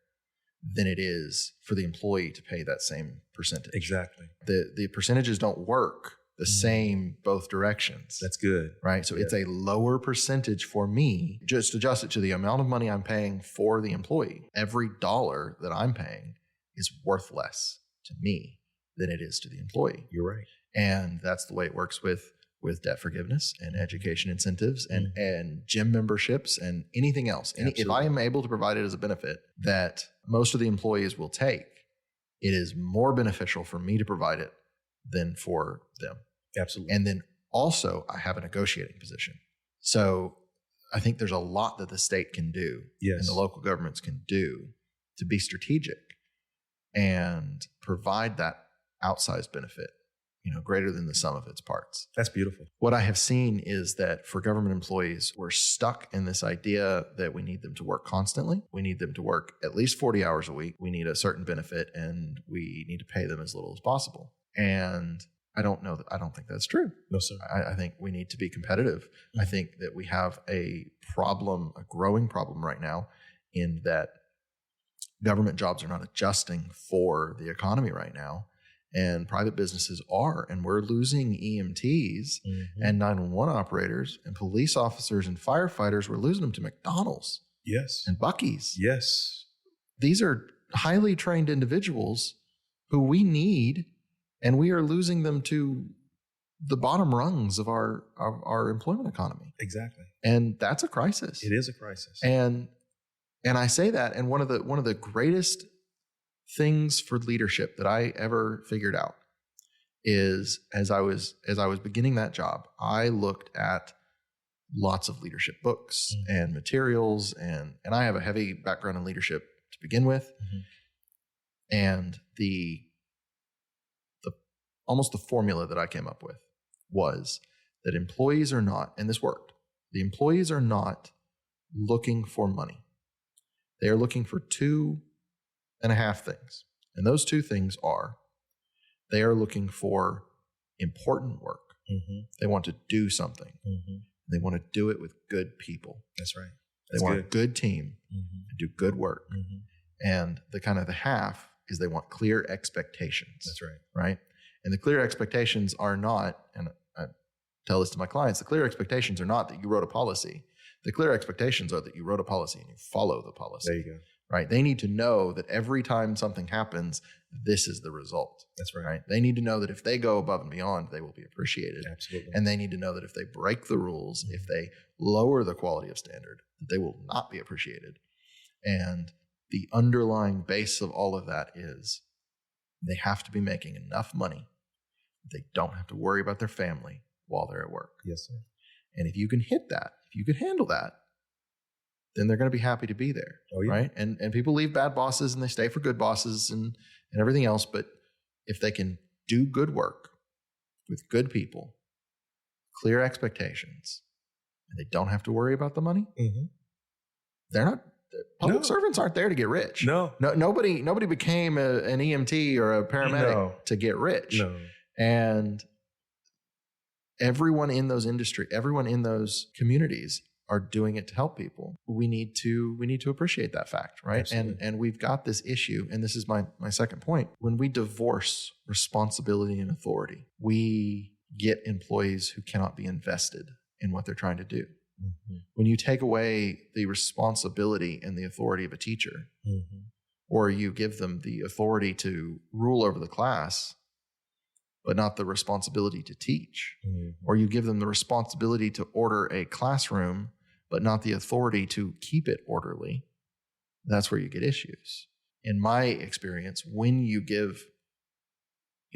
than it is for the employee to pay that same percentage. Exactly. The percentages don't work the same both directions. That's good. Right? So it's a lower percentage for me. Just adjust it to the amount of money I'm paying for the employee. Every dollar that I'm paying is worth less to me than it is to the employee. You're right. And that's the way it works with debt forgiveness and education incentives and gym memberships and anything else. If I am able to provide it as a benefit that most of the employees will take, it is more beneficial for me to provide it than for them. Absolutely. And then also I have a negotiating position. So I think there's a lot that the state can do and the local governments can do to be strategic and provide that outsized benefit, greater than the sum of its parts. That's beautiful. What I have seen is that for government employees, we're stuck in this idea that we need them to work constantly. We need them to work at least 40 hours a week. We need a certain benefit and we need to pay them as little as possible. And I don't think that's true. No, sir. I think we need to be competitive. Mm-hmm. I think that we have a growing problem right now in that government jobs are not adjusting for the economy right now. And private businesses are, and we're losing EMTs and 911 operators and police officers and firefighters. We're losing them to McDonald's and Buc-ee's. Yes. These are highly trained individuals who we need, and we are losing them to the bottom rungs of our employment economy. Exactly. And that's a crisis. It is a crisis. And I say that, and one of the greatest things for leadership that I ever figured out is as I was beginning that job, I looked at lots of leadership books and materials, and I have a heavy background in leadership to begin with. And the almost the formula that I came up with was that employees are not, and this worked, the employees are not looking for money. They are looking for 2.5 things. And those 2 things are, they are looking for important work. They want to do something. They want to do it with good people. That's right. They want a good team and do good work. And the half is they want clear expectations. That's right. Right? And the clear expectations are not, and I tell this to my clients, the clear expectations are not that you wrote a policy. The clear expectations are that you wrote a policy and you follow the policy. There you go. Right? They need to know that every time something happens, this is the result. That's right. Right? They need to know that if they go above and beyond, they will be appreciated. Absolutely. And they need to know that if they break the rules, if they lower the quality of standard, that they will not be appreciated. And the underlying base of all of that is they have to be making enough money that they don't have to worry about their family while they're at work. Yes, sir. And if you can hit that, if you can handle that, then they're going to be happy to be there. Oh, yeah. Right? And people leave bad bosses and they stay for good bosses and everything else. But if they can do good work with good people, clear expectations, and they don't have to worry about the money, they're not. Public servants aren't there to get rich. No, nobody became an EMT or a paramedic to get rich. No. And everyone in those everyone in those communities are doing it to help people. We need to appreciate that fact, right? Absolutely. And we've got this issue, and this is my second point. When we divorce responsibility and authority, we get employees who cannot be invested in what they're trying to do. When you take away the responsibility and the authority of a teacher, or you give them the authority to rule over the class, but not the responsibility to teach, or you give them the responsibility to order a classroom, but not the authority to keep it orderly, that's where you get issues. In my experience, when you give,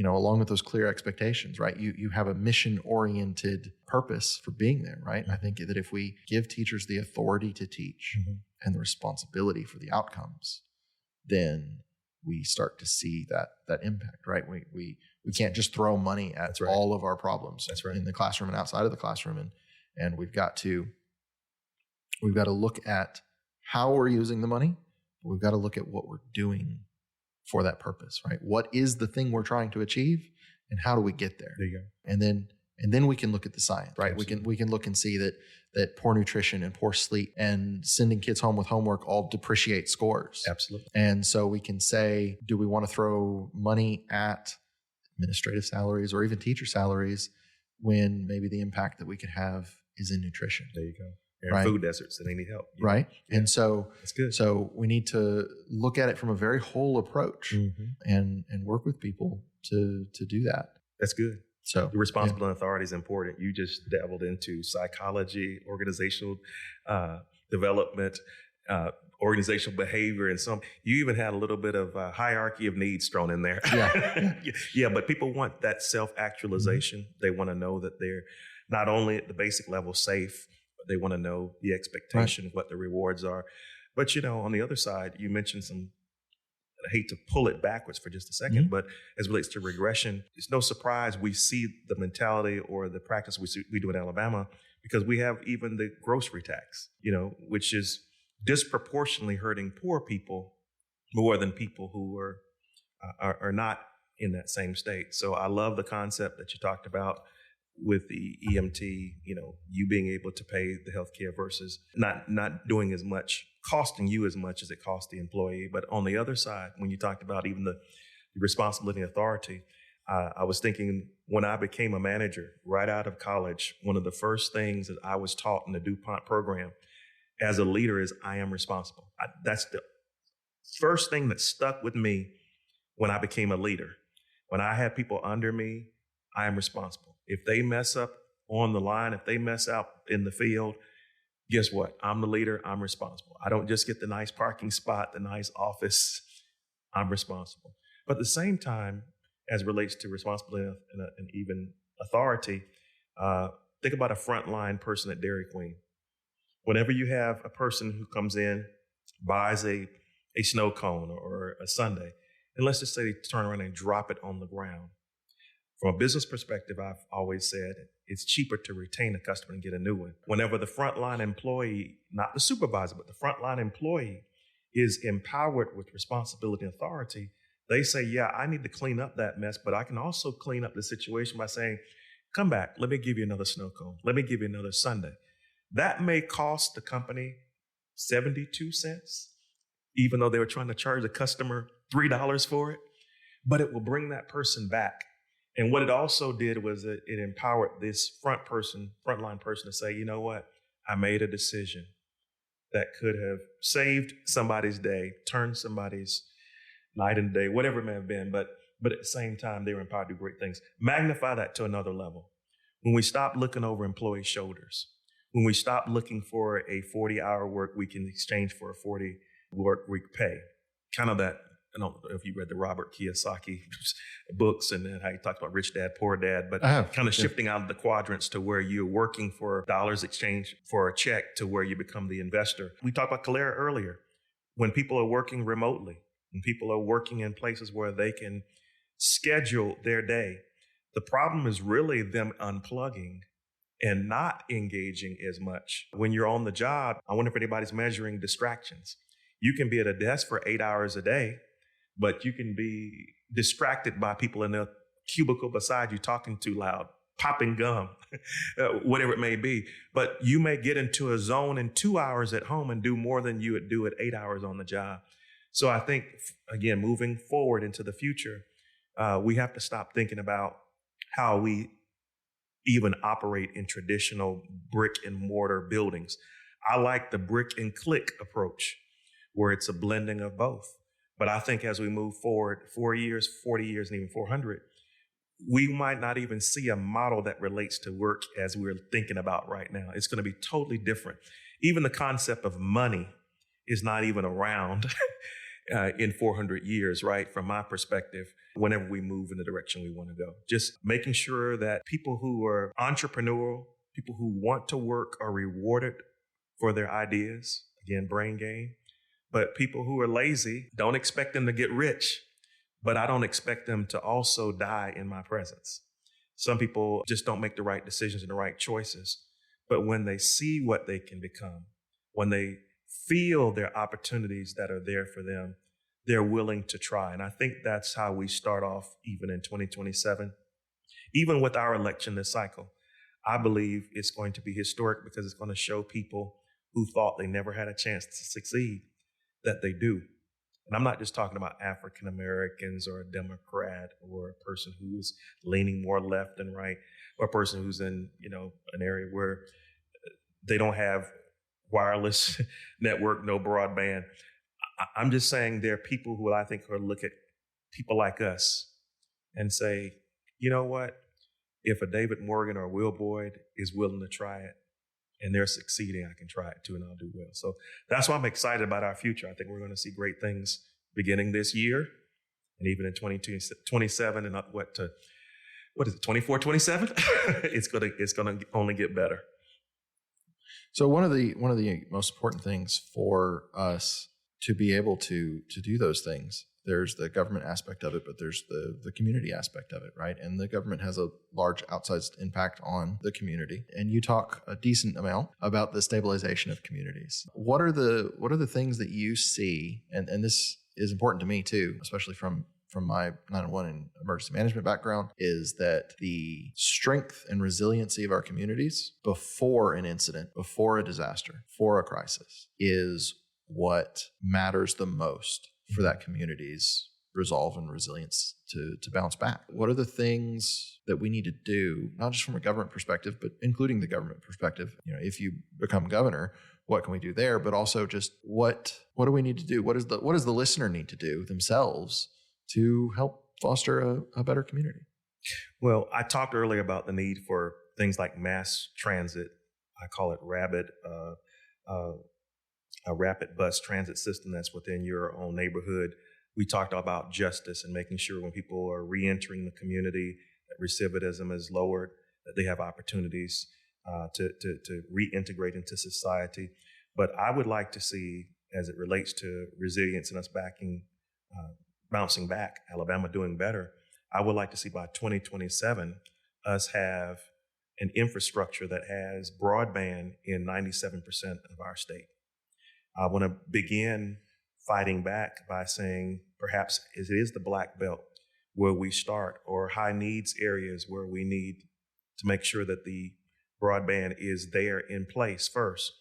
along with those clear expectations, right? You have a mission-oriented purpose for being there, right? I think that if we give teachers the authority to teach and the responsibility for the outcomes, then we start to see that impact, right? We can't just throw money at all of our problems in the classroom and outside of the classroom, and we've got to look at how we're using the money. We've got to look at what we're doing for that purpose, right? What is the thing we're trying to achieve, and how do we get there? There you go. And then we can look at the science, right? Absolutely. We can look and see that poor nutrition and poor sleep and sending kids home with homework all depreciate scores. Absolutely. And so we can say, do we want to throw money at administrative salaries or even teacher salaries when maybe the impact that we could have is in nutrition? There you go. Right. Food deserts, and they need help. Right. Yeah. And so that's good. So we need to look at it from a very whole approach and work with people to do that. That's good. So the responsibility and authority is important. You just dabbled into psychology, organizational development, organizational behavior, and you even had a little bit of a hierarchy of needs thrown in there. Yeah. But people want that self-actualization. They want to know that they're not only at the basic level safe, but they want to know the expectation of what the rewards are. But, on the other side, you mentioned I hate to pull it backwards for just a second, but as it relates to regression, it's no surprise we see the mentality or the practice we do in Alabama, because we have even the grocery tax, which is disproportionately hurting poor people more than people who are not in that same state. So I love the concept that you talked about with the EMT, you being able to pay the healthcare versus not doing as much, costing you as much as it costs the employee. But on the other side, when you talked about even the responsibility and authority, I was thinking when I became a manager right out of college, one of the first things that I was taught in the DuPont program as a leader is I am responsible. That's the first thing that stuck with me when I became a leader. When I had people under me, I am responsible. If they mess up on the line, if they mess out in the field, guess what? I'm the leader. I'm responsible. I don't just get the nice parking spot, the nice office. I'm responsible. But at the same time, as it relates to responsibility and even authority, think about a frontline person at Dairy Queen. Whenever you have a person who comes in, buys a snow cone or a sundae, and let's just say they turn around and drop it on the ground. From a business perspective, I've always said it's cheaper to retain a customer and get a new one. Whenever the frontline employee, not the supervisor, but the frontline employee is empowered with responsibility and authority, they say, yeah, I need to clean up that mess, but I can also clean up the situation by saying, come back, let me give you another snow cone. Let me give you another sundae. That may cost the company 72 cents, even though they were trying to charge the customer $3 for it, but it will bring that person back. And what it also did was it empowered this frontline person to say, you know what? I made a decision that could have saved somebody's day, turned somebody's night and day, whatever it may have been. But at the same time, they were empowered to do great things. Magnify that to another level. When we stop looking over employees' shoulders, when we stop looking for a 40-hour work week in exchange for a 40 work week pay, kind of that. I don't know if you read the Robert Kiyosaki books and then how he talks about rich dad, poor dad, but kind of shifting out of the quadrants to where you're working for dollars exchange for a check to where you become the investor. We talked about Calera earlier. When people are working remotely, when people are working in places where they can schedule their day. The problem is really them unplugging and not engaging as much. When you're on the job, I wonder if anybody's measuring distractions. You can be at a desk for 8 hours a day, but you can be distracted by people in the cubicle beside you talking too loud, popping gum, whatever it may be. But you may get into a zone in 2 hours at home and do more than you would do at 8 hours on the job. So I think, again, moving forward into the future, we have to stop thinking about how we even operate in traditional brick and mortar buildings. I like the brick and click approach, where it's a blending of both. But I think as we move forward 4 years, 40 years, and even 400, we might not even see a model that relates to work as we're thinking about right now. It's going to be totally different. Even the concept of money is not even around in 400 years, right? From my perspective, whenever we move in the direction we want to go, just making sure that people who are entrepreneurial, people who want to work are rewarded for their ideas, again, brain gain. But people who are lazy, don't expect them to get rich, but I don't expect them to also die in my presence. Some people just don't make the right decisions and the right choices. But when they see what they can become, when they feel their opportunities that are there for them, they're willing to try. And I think that's how we start off even in 2027. Even with our election this cycle, I believe it's going to be historic because it's going to show people who thought they never had a chance to succeed that they do. And I'm not just talking about African Americans or a Democrat or a person who's leaning more left than right, or a person who's in, an area where they don't have wireless network, no broadband. I'm just saying there are people who I think will look at people like us and say, you know what? If a David Morgan or Will Boyd is willing to try it and they're succeeding, I can try it too and I'll do well. So that's why I'm excited about our future. I think we're going to see great things beginning this year and even in 2027 and what is it, 24, 27? It's going to only get better. So one of the most important things for us to be able to do those things, there's the government aspect of it, but there's the community aspect of it, right? And the government has a large outsized impact on the community. And you talk a decent amount about the stabilization of communities. What are the things that you see, and this is important to me too, especially from my 911 and emergency management background, is that the strength and resiliency of our communities before an incident, before a disaster, for a crisis, is what matters the most for that community's resolve and resilience to bounce back. What are the things that we need to do, not just from a government perspective, but including the government perspective? If you become governor, what can we do there? But also just what do we need to do? What does the listener need to do themselves to help foster a better community? Well, I talked earlier about the need for things like mass transit. I call it a rapid bus transit system that's within your own neighborhood. We talked about justice and making sure when people are reentering the community, that recidivism is lowered, that they have opportunities to reintegrate into society. But I would like to see, as it relates to resilience and us bouncing back, Alabama doing better, I would like to see by 2027 us have an infrastructure that has broadband in 97% of our state. I want to begin fighting back by saying perhaps it is the Black Belt where we start, or high needs areas where we need to make sure that the broadband is there in place first.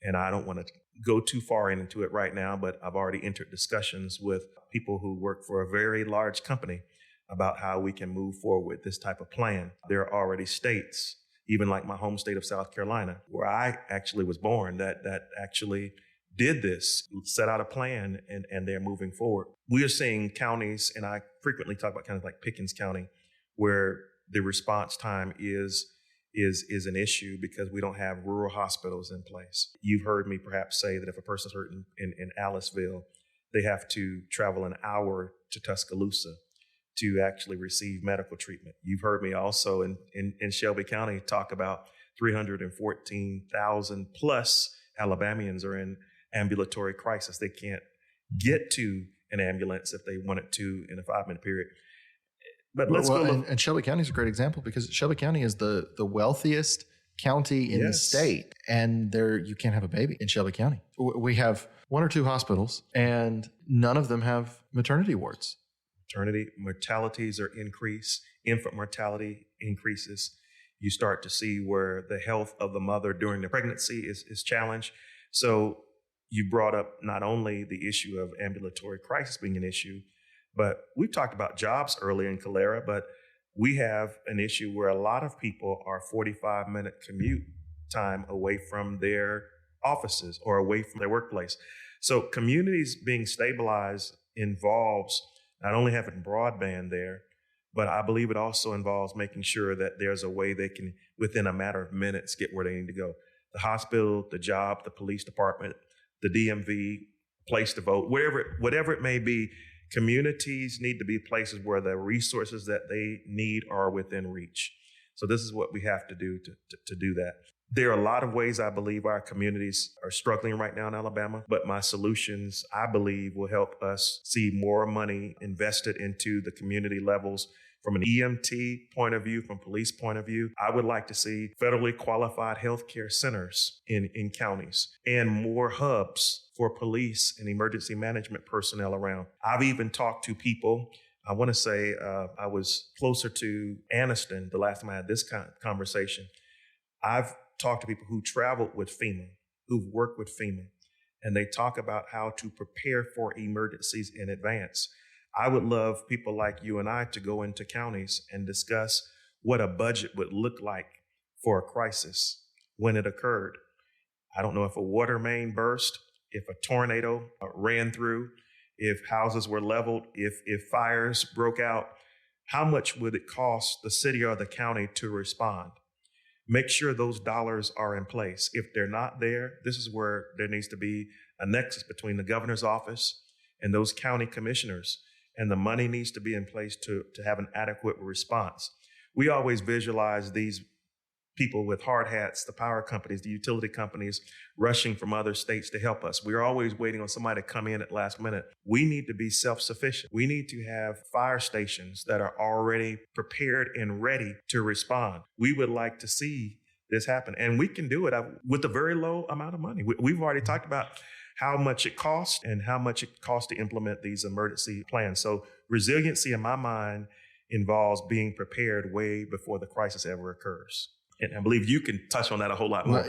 And I don't want to go too far into it right now, but I've already entered discussions with people who work for a very large company about how we can move forward with this type of plan. There are already states, even like my home state of South Carolina, where I actually was born, that actually did this, set out a plan, and they're moving forward. We are seeing counties, and I frequently talk about counties like Pickens County, where the response time is an issue because we don't have rural hospitals in place. You've heard me perhaps say that if a person's hurt in Aliceville, they have to travel an hour to Tuscaloosa to actually receive medical treatment. You've heard me also in Shelby County talk about 314,000 plus Alabamians are in ambulatory crisis. They can't get to an ambulance if they wanted to in a 5-minute period. But let's go look. And Shelby County is a great example because Shelby County is the wealthiest county in the state, and you can't have a baby in Shelby County. We have 1 or 2 hospitals, and none of them have maternity wards. Maternity mortalities are increased. Infant mortality increases. You start to see where the health of the mother during the pregnancy is challenged. So you brought up not only the issue of ambulatory crisis being an issue, but we've talked about jobs earlier in Calera, but we have an issue where a lot of people are 45-minute commute time away from their offices or away from their workplace. So communities being stabilized involves not only having broadband there, but I believe it also involves making sure that there's a way they can, within a matter of minutes, get where they need to go. The hospital, the job, the police department, the DMV, place to vote, whatever it may be, communities need to be places where the resources that they need are within reach. So this is what we have to do to do that. There are a lot of ways I believe our communities are struggling right now in Alabama, but my solutions, I believe, will help us see more money invested into the community levels. From an EMT point of view, from police point of view, I would like to see federally qualified healthcare centers in counties and more hubs for police and emergency management personnel around. I've even talked to people. I want to say I was closer to Anniston the last time I had this conversation. I've talked to people who traveled with FEMA, who've worked with FEMA, and they talk about how to prepare for emergencies in advance. I would love people like you and I to go into counties and discuss what a budget would look like for a crisis when it occurred. I don't know if a water main burst, if a tornado ran through, if houses were leveled, if fires broke out, how much would it cost the city or the county to respond? Make sure those dollars are in place. If they're not there, this is where there needs to be a nexus between the governor's office and those county commissioners. And the money needs to be in place to have an adequate response. We always visualize these people with hard hats, the power companies, the utility companies, rushing from other states to help us. We're always waiting on somebody to come in at last minute. We need to be self-sufficient. We need to have fire stations that are already prepared and ready to respond. We would like to see this happen. And we can do it with a very low amount of money. We've already talked about how much it costs and how much it costs to implement these emergency plans. So resiliency, in my mind, involves being prepared way before the crisis ever occurs. And I believe you can touch on that a whole lot more.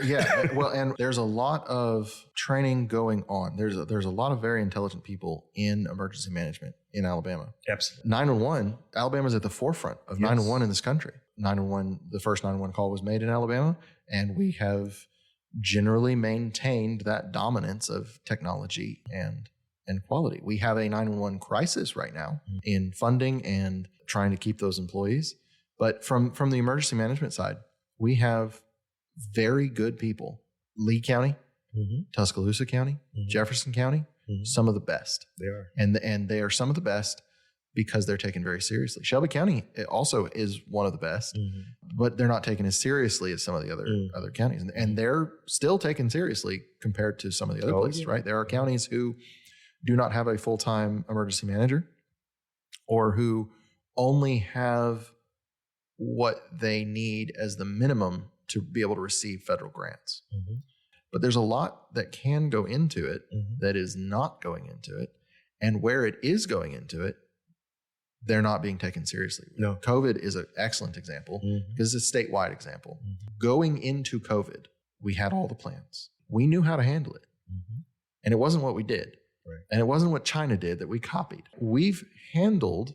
Well, and there's a lot of training going on. There's a lot of very intelligent people in emergency management in Alabama. Absolutely. 911, Alabama's at the forefront of 911 in this country. 911, the first 911 call was made in Alabama, and we have generally maintained that dominance of technology and quality. We have a 911 crisis right now in funding and trying to keep those employees. But from the emergency management side, we have very good people. Lee County, Tuscaloosa County, Jefferson County, some of the best. They are. And they are some of the best because they're taken very seriously. Shelby County also is one of the best, but they're not taken as seriously as some of the other counties. And they're still taken seriously compared to some of the other places, right? There are counties who do not have a full-time emergency manager or who only have what they need as the minimum to be able to receive federal grants. But there's a lot that can go into it that is not going into it. And where it is going into it, they're not being taken seriously. No. COVID is an excellent example because it's a statewide example. Going into COVID, we had all the plans. We knew how to handle it. And it wasn't what we did. Right. And it wasn't what China did that we copied. We've handled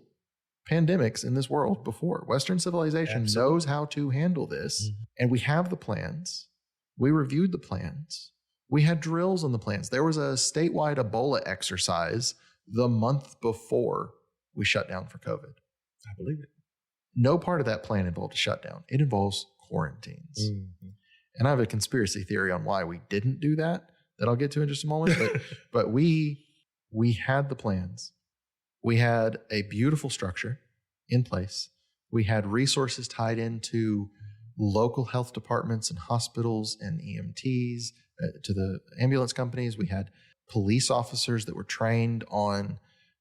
pandemics in this world before. Western civilization knows how to handle this. And we have the plans. We reviewed the plans. We had drills on the plans. There was a statewide Ebola exercise the month before we shut down for COVID. I believe it. No part of that plan involved a shutdown. It involves quarantines. And I have a conspiracy theory on why we didn't do that I'll get to in just a moment. But we had the plans. We had a beautiful structure in place. We had resources tied into local health departments and hospitals and EMTs, to the ambulance companies. We had police officers that were trained on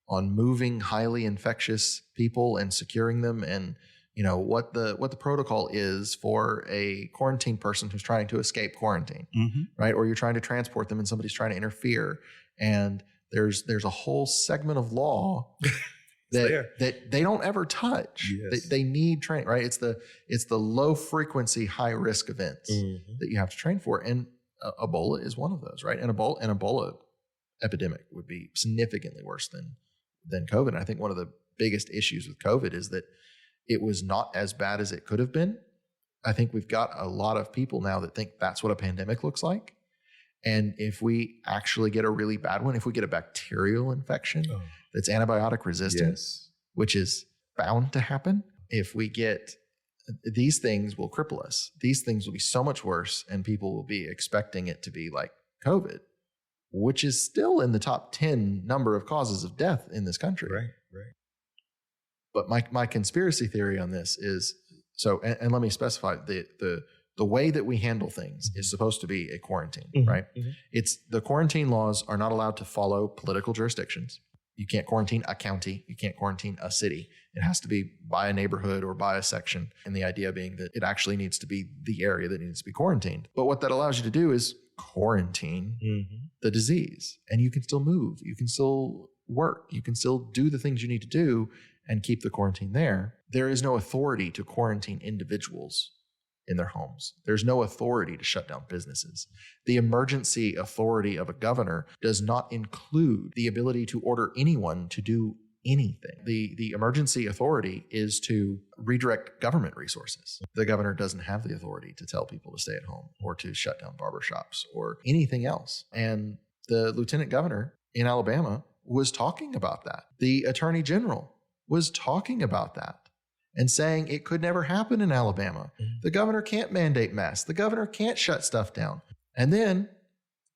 moving highly infectious people and securing them, and what the protocol is for a quarantine person who's trying to escape quarantine, right? Or you're trying to transport them and somebody's trying to interfere, and there's a whole segment of law that they don't ever touch. Yes. They need training, right? It's the low frequency, high risk events that you have to train for, and Ebola is one of those, right? And Ebola epidemic would be significantly worse than COVID. And I think one of the biggest issues with COVID is that it was not as bad as it could have been. I think we've got a lot of people now that think that's what a pandemic looks like. And if we actually get a really bad one, if we get a bacterial infection that's antibiotic resistant, which is bound to happen, if we get these things will cripple us. These things will be so much worse, and people will be expecting it to be like COVID, which is still in the top 10 number of causes of death in this country. Right. But my conspiracy theory on this is, and let me specify, the way that we handle things is supposed to be a quarantine, right? It's the quarantine laws are not allowed to follow political jurisdictions. You can't quarantine a county. You can't quarantine a city. It has to be by a neighborhood or by a section. And the idea being that it actually needs to be the area that needs to be quarantined. But what that allows you to do is quarantine the disease. And you can still move. You can still work. You can still do the things you need to do and keep the quarantine there. There is no authority to quarantine individuals in their homes. There's no authority to shut down businesses. The emergency authority of a governor does not include the ability to order anyone to do anything. The emergency authority is to redirect government resources. The governor doesn't have the authority to tell people to stay at home or to shut down barbershops or anything else. And the lieutenant governor in Alabama was talking about that. The attorney general was talking about that and saying it could never happen in Alabama. The governor can't mandate masks. The governor can't shut stuff down. And then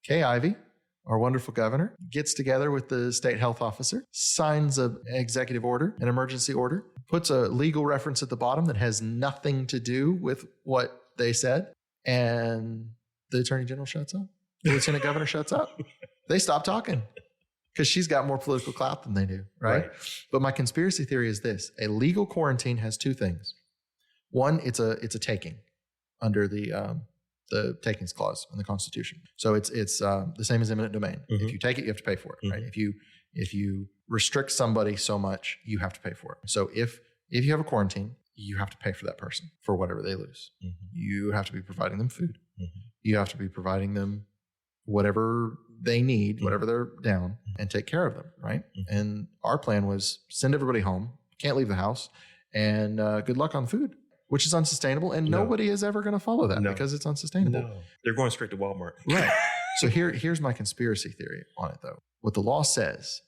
Kay Ivey, our wonderful governor, gets together with the state health officer, signs an executive order, an emergency order, puts a legal reference at the bottom that has nothing to do with what they said, and the attorney general shuts up. The lieutenant governor shuts up. They stop talking because she's got more political clout than they do, right? But my conspiracy theory is this: a legal quarantine has two things. One, it's a taking under the takings clause in the Constitution. So it's the same as eminent domain. If you take it, you have to pay for it, right? If you restrict somebody so much, you have to pay for it. So if you have a quarantine, you have to pay for that person for whatever they lose. You have to be providing them food. You have to be providing them whatever they need, whatever they're down, and take care of them, right? And our plan was send everybody home, can't leave the house, and good luck on food, which is unsustainable. And nobody is ever going to follow that because it's unsustainable. No. They're going straight to Walmart. Right. So here's my conspiracy theory on it, though. What the law says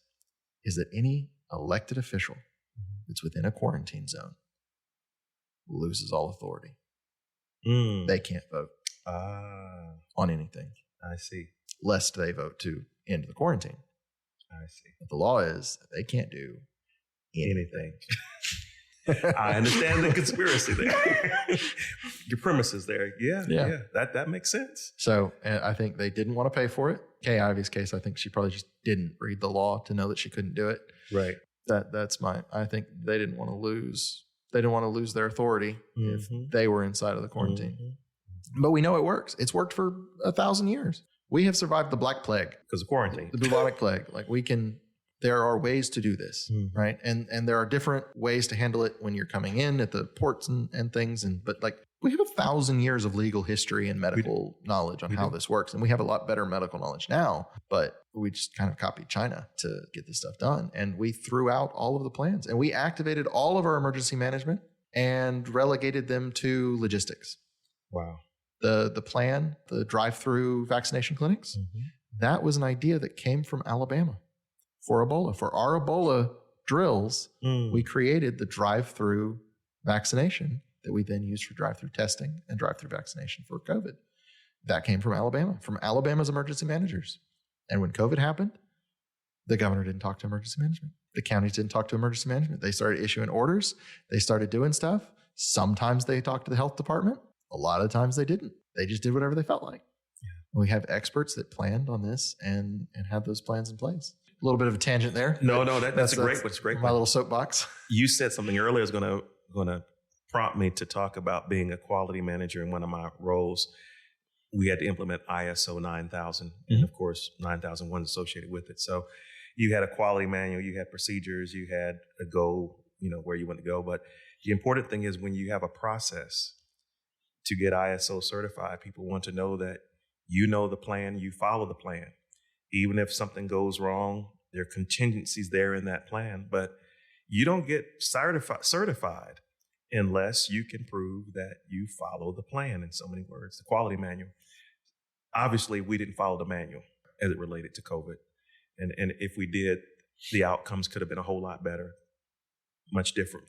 is that any elected official that's within a quarantine zone loses all authority. They can't vote on anything. I see. Lest they vote to end the quarantine. I see. But the law is they can't do anything. I understand the conspiracy there. Your premise is there. Yeah. That makes sense. So I think they didn't want to pay for it. Kay Ivey's case, I think she probably just didn't read the law to know that she couldn't do it. Right. I think they didn't want to lose. They didn't want to lose their authority if they were inside of the quarantine. But we know it works. It's worked for 1,000 years. We have survived the Black Plague. Because of quarantine. The bubonic plague. There are ways to do this, right? And there are different ways to handle it when you're coming in at the ports and things. But we have 1,000 years of legal history and medical knowledge on how this works. And we have a lot better medical knowledge now, but we just kind of copied China to get this stuff done. And we threw out all of the plans, and we activated all of our emergency management and relegated them to logistics. Wow. The plan, the drive-through vaccination clinics, that was an idea that came from Alabama for Ebola. For our Ebola drills, we created the drive-through vaccination that we then used for drive-through testing and drive-through vaccination for COVID. That came from Alabama's emergency managers. And when COVID happened, the governor didn't talk to emergency management. The counties didn't talk to emergency management. They started issuing orders. They started doing stuff. Sometimes they talked to the health department. A lot of times they didn't. They just did whatever they felt like. Yeah. We have experts that planned on this and had those plans in place. little bit of a tangent there. No, that's a great my one. little soapbox. You said something earlier is going to prompt me to talk about being a quality manager in one of my roles. We had to implement ISO 9000, and of course 9001 is associated with it. So you had a quality manual, you had procedures, you had a goal, where you want to go. But the important thing is when you have a process to get ISO certified, people want to know that you know the plan, you follow the plan. Even if something goes wrong, there are contingencies there in that plan, but you don't get certified unless you can prove that you follow the plan, in so many words, the quality manual. Obviously, we didn't follow the manual as it related to COVID. And if we did, the outcomes could have been a whole lot better, much different.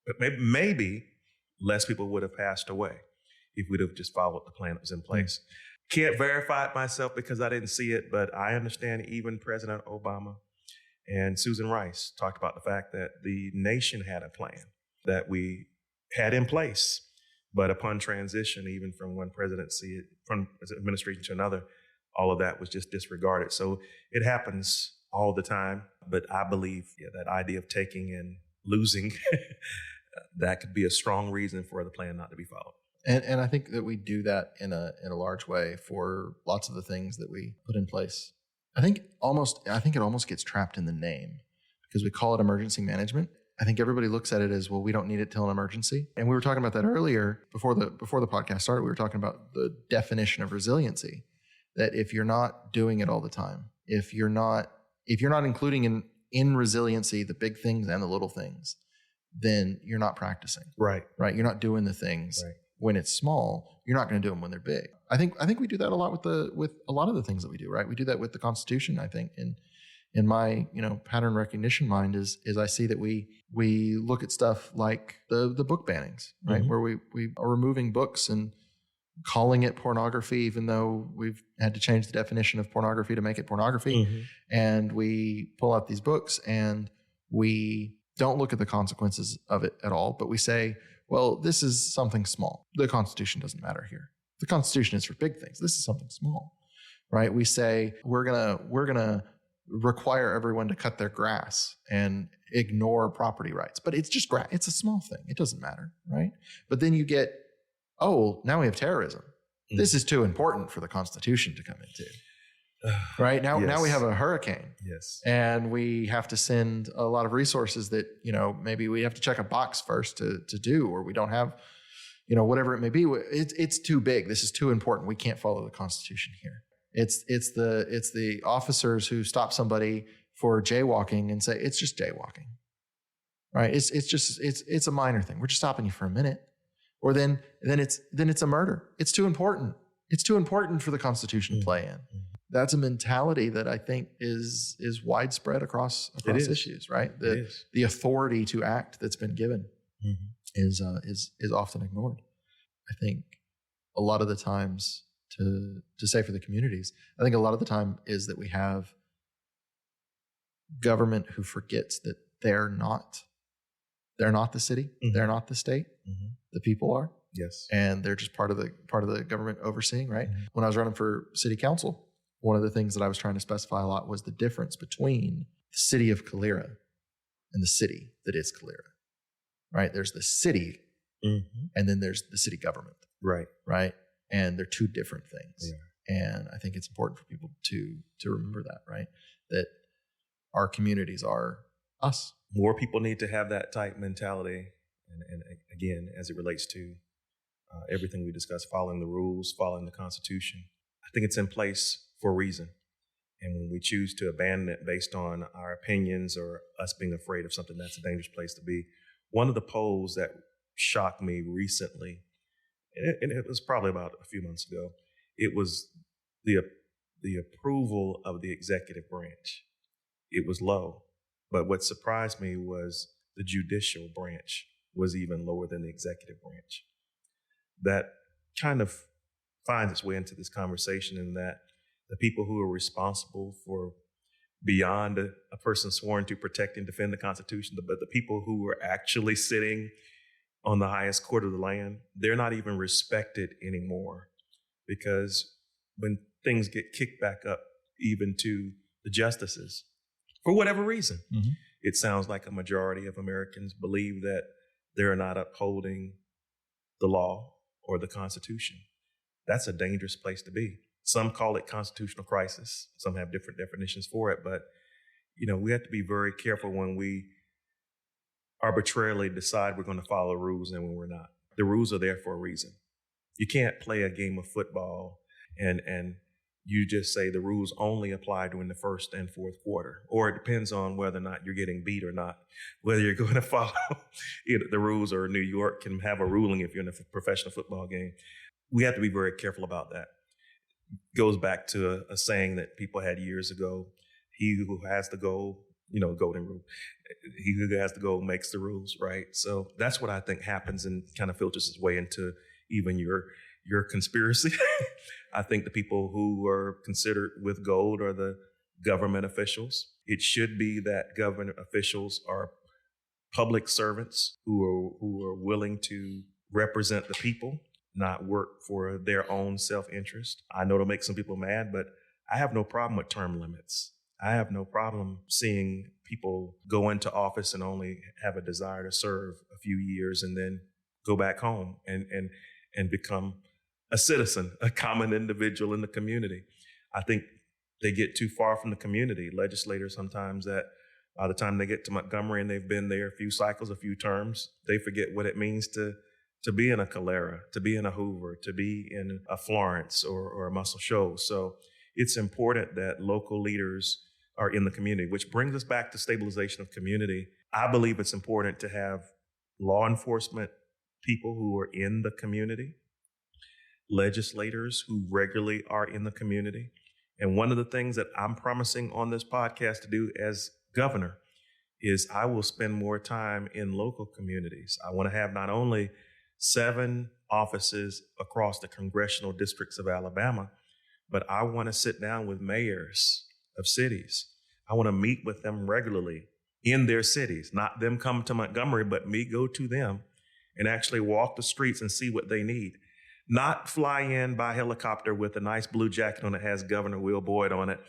But maybe less people would have passed away if we'd have just followed the plan that was in place. Can't verify it myself because I didn't see it, but I understand even President Obama and Susan Rice talked about the fact that the nation had a plan that we had in place. But upon transition, even from one presidency, from administration to another, all of that was just disregarded. So it happens all the time. But I believe that idea of taking and losing, that could be a strong reason for the plan not to be followed. And I think that we do that in a large way for lots of the things that we put in place. I think it almost gets trapped in the name because we call it emergency management. I think everybody looks at it as, well, we don't need it till an emergency. And we were talking about that earlier before the podcast started. We were talking about the definition of resiliency, that if you're not doing it all the time, if you're not including in resiliency the big things and the little things, then you're not practicing. Right. You're not doing the things. Right. When it's small, you're not going to do them when they're big. I think we do that a lot with a lot of the things that we do, right? We do that with the Constitution. I think in my pattern recognition mind is I see that we look at stuff like the book bannings, right? Mm-hmm. Where we are removing books and calling it pornography, even though we've had to change the definition of pornography to make it pornography. Mm-hmm. And we pull out these books and we don't look at the consequences of it at all, but we say, well, this is something small. The Constitution doesn't matter here. The Constitution is for big things. This is something small, right? We say we're gonna require everyone to cut their grass and ignore property rights, but it's just grass. It's a small thing. It doesn't matter, right? But then you get, now we have terrorism. Mm-hmm. This is too important for the Constitution to come into. Right now, yes. Now we have a hurricane. Yes, and we have to send a lot of resources that maybe we have to check a box first to do, or we don't have, whatever it may be. It's too big. This is too important. We can't follow the Constitution here. It's the officers who stop somebody for jaywalking and say it's just jaywalking, right? It's a minor thing. We're just stopping you for a minute, or then it's a murder. It's too important. It's too important for the Constitution to play in. Mm-hmm. That's a mentality that I think is widespread across issues, right? The authority to act that's been given mm-hmm. is often ignored. I think a lot of the times, to say for the communities, I think a lot of the time is that we have government who forgets that they're not the city, mm-hmm. they're not the state, mm-hmm. the people are. Yes, and they're just part of the government overseeing, right? Mm-hmm. When I was running for city council, one of the things that I was trying to specify a lot was the difference between the city of Calera and the city that is Calera, right? There's the city, mm-hmm. and then there's the city government, right? And they're two different things. Yeah. And I think it's important for people to remember that, right? That our communities are us. More people need to have that type mentality, and again, as it relates to everything we discussed, following the rules, following the Constitution. I think it's in place for a reason. And when we choose to abandon it based on our opinions or us being afraid of something, that's a dangerous place to be. One of the polls that shocked me recently, and it was probably about a few months ago, it was the approval of the executive branch. It was low. But what surprised me was the judicial branch was even lower than the executive branch. That kind of finds its way into this conversation, in that the people who are responsible for, beyond a person sworn to protect and defend the Constitution, but the people who are actually sitting on the highest court of the land, they're not even respected anymore, because when things get kicked back up even to the justices, for whatever reason. Mm-hmm. It sounds like a majority of Americans believe that they're not upholding the law or the Constitution. That's a dangerous place to be. Some call it constitutional crisis. Some have different definitions for it, but we have to be very careful when we arbitrarily decide we're going to follow rules and when we're not. The rules are there for a reason. You can't play a game of football and you just say the rules only apply during the first and fourth quarter, or it depends on whether or not you're getting beat or not, whether you're going to follow the rules, or New York can have a ruling if you're in a professional football game. We have to be very careful about that. It goes back to a saying that people had years ago: he who has the goal, golden rule, he who has the goal makes the rules, right? So that's what I think happens and kind of filters its way into even your conspiracy. I think the people who are considered with gold are the government officials. It should be that government officials are public servants who are willing to represent the people, not work for their own self-interest. I know it'll make some people mad, but I have no problem with term limits. I have no problem seeing people go into office and only have a desire to serve a few years and then go back home and become a citizen, a common individual in the community. I think they get too far from the community. Legislators sometimes, that by the time they get to Montgomery and they've been there a few cycles, a few terms, they forget what it means to be in a Calera, to be in a Hoover, to be in a Florence or a Muscle Shoals. So it's important that local leaders are in the community, which brings us back to stabilization of community. I believe it's important to have law enforcement people who are in the community, legislators who regularly are in the community. And one of the things that I'm promising on this podcast to do as governor is I will spend more time in local communities. I want to have not only 7 offices across the congressional districts of Alabama, but I want to sit down with mayors of cities. I want to meet with them regularly in their cities, not them come to Montgomery, but me go to them and actually walk the streets and see what they need. Not fly in by helicopter with a nice blue jacket on it that has Governor Will Boyd on it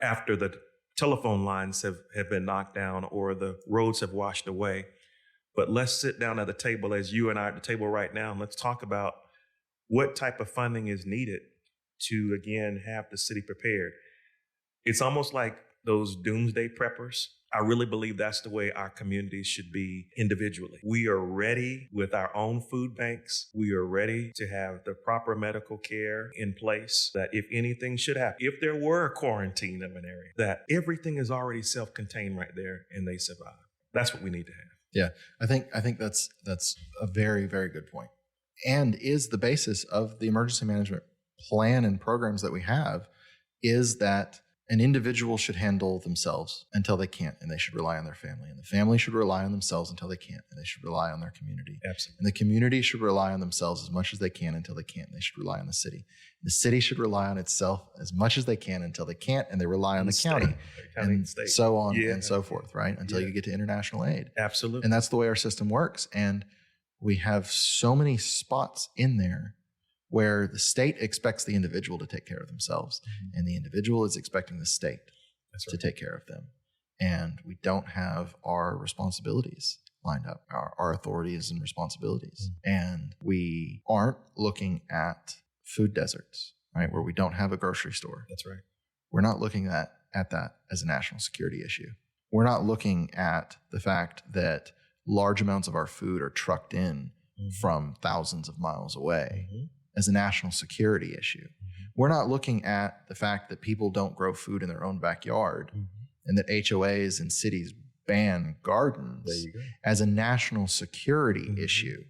after the telephone lines have been knocked down or the roads have washed away. But let's sit down at the table as you and I are at the table right now, and let's talk about what type of funding is needed to, again, have the city prepared. It's almost like those doomsday preppers. I really believe that's the way our communities should be individually. We are ready with our own food banks. We are ready to have the proper medical care in place, that if anything should happen, if there were a quarantine of an area, that everything is already self-contained right there and they survive. That's what we need to have. Yeah, I think that's a very, very good point, and is the basis of the emergency management plan and programs that we have, is that an individual should handle themselves until they can't, and they should rely on their family. And the family should rely on themselves until they can't, and they should rely on their community. Absolutely. And the community should rely on themselves as much as they can until they can't, and they should rely on the city. The city should rely on itself as much as they can until they can't, and they rely on the county and so on and so forth, right? Until you get to international aid. Absolutely. And that's the way our system works. And we have so many spots in there where the state expects the individual to take care of themselves, and the individual is expecting the state to take care of them. And we don't have our responsibilities lined up, our authorities and responsibilities. And we aren't looking at food deserts, right, where we don't have a grocery store. That's right. We're not looking at that as a national security issue. We're not looking at the fact that large amounts of our food are trucked in from thousands of miles away as a national security issue. We're not looking at the fact that people don't grow food in their own backyard and that HOAs and cities ban gardens as a national security issue.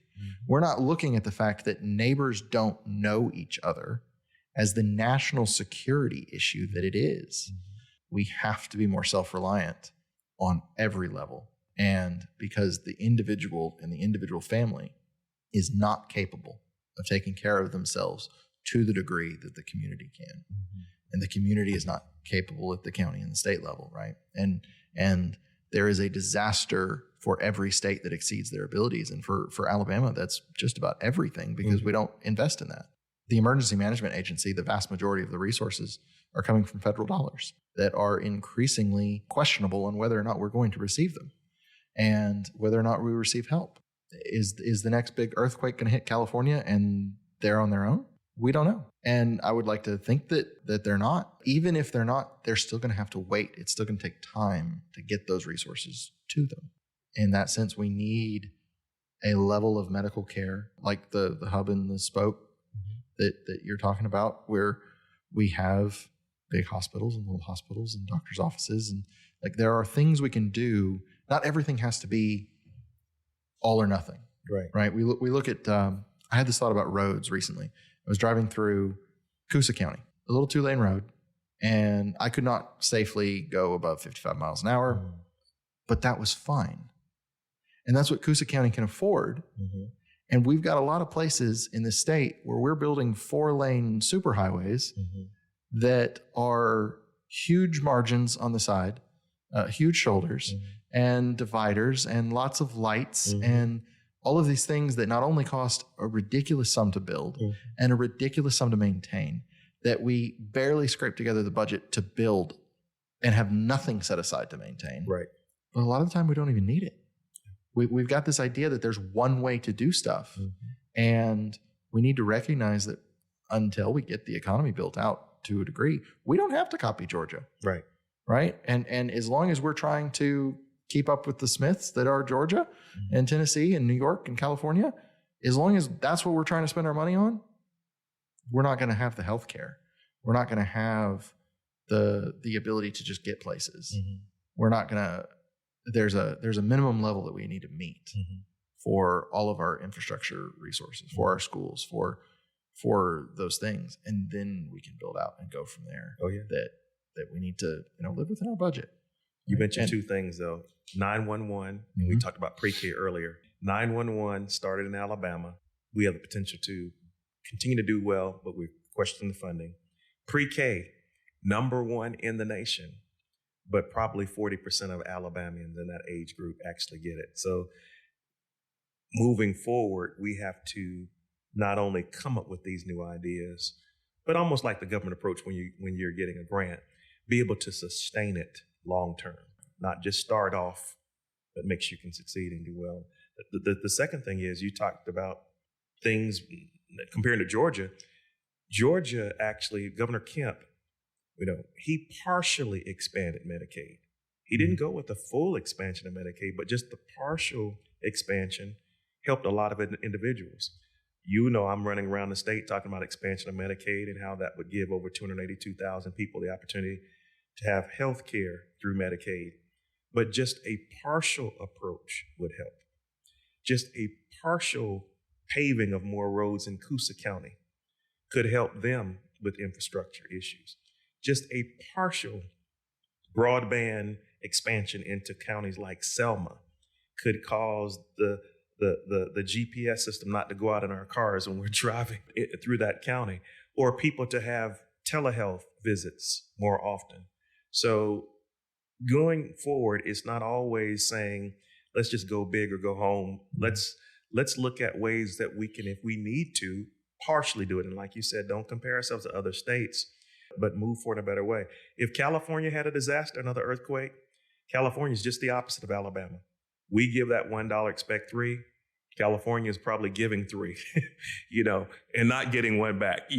We're not looking at the fact that neighbors don't know each other as the national security issue that it is. We have to be more self-reliant on every level. And because the individual and the individual family is not capable of taking care of themselves to the degree that the community can. And the community is not capable at the county and the state level, right? And there is a disaster for every state that exceeds their abilities. And for Alabama, that's just about everything, because we don't invest in that. the emergency management agency, the vast majority of the resources are coming from federal dollars that are increasingly questionable on whether or not we're going to receive them and whether or not we receive help. Is the next big earthquake going to hit California and they're on their own? We don't know. And I would like to think that they're not. Even if they're not, they're still going to have to wait. It's still going to take time to get those resources to them. In that sense, we need a level of medical care like the hub and the spoke that you're talking about, where we have big hospitals and little hospitals and doctors' offices. And like there are things we can do. Not everything has to be all or nothing. Right. We look at, I had this thought about roads recently. I was driving through Coosa County, a little 2-lane road, and I could not safely go above 55 miles an hour, but that was fine. And that's what Coosa County can afford. And we've got a lot of places in the state where we're building 4-lane superhighways that are huge margins on the side, huge shoulders, and dividers, and lots of lights, and all of these things that not only cost a ridiculous sum to build and a ridiculous sum to maintain, that we barely scrape together the budget to build and have nothing set aside to maintain. Right. But a lot of the time we don't even need it. We've got this idea that there's one way to do stuff. And we need to recognize that until we get the economy built out to a degree, we don't have to copy Georgia. Right. And as long as we're trying to keep up with the Smiths that are Georgia and Tennessee and New York and California, as long as that's what we're trying to spend our money on, we're not going to have the health care. We're not going to have the ability to just get places. We're not going to, there's a minimum level that we need to meet for all of our infrastructure resources, for our schools, for those things. And then we can build out and go from there. That we need to, live within our budget. You mentioned two things though. 911, and we talked about pre-K earlier. 911 started in Alabama. We have the potential to continue to do well, but we're questioning the funding. Pre-K, number 1 in the nation, but probably 40% of Alabamians in that age group actually get it. So moving forward, we have to not only come up with these new ideas, but almost like the government approach when you're getting a grant, be able to sustain it long term, not just start off, but make sure you can succeed and do well. The second thing is you talked about things comparing to Georgia. Georgia actually, Governor Kemp, he partially expanded Medicaid. He didn't go with the full expansion of Medicaid, but just the partial expansion helped a lot of individuals. I'm running around the state talking about expansion of Medicaid and how that would give over 282,000 people the opportunity to have health care through Medicaid. But just a partial approach would help. Just a partial paving of more roads in Coosa County could help them with infrastructure issues. Just a partial broadband expansion into counties like Selma could cause the GPS system not to go out in our cars when we're driving through that county, or people to have telehealth visits more often. So going forward, it's not always saying, let's just go big or go home. Let's look at ways that we can, if we need to, partially do it. And like you said, don't compare ourselves to other states, but move forward in a better way. If California had a disaster, another earthquake, California is just the opposite of Alabama. We give that $1, expect 3. California is probably giving 3, and not getting 1 back.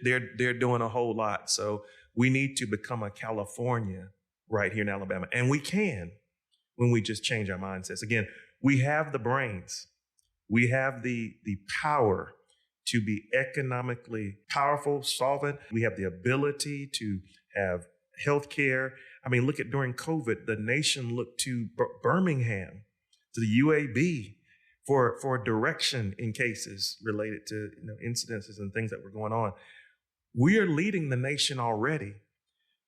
They're doing a whole lot. So we need to become a California right here in Alabama. And we can when we just change our mindsets. Again, we have the brains. We have the power to be economically powerful, solvent. We have the ability to have health care. I mean, look at during COVID, the nation looked to Birmingham, to the UAB for direction in cases related to incidences and things that were going on. We are leading the nation already,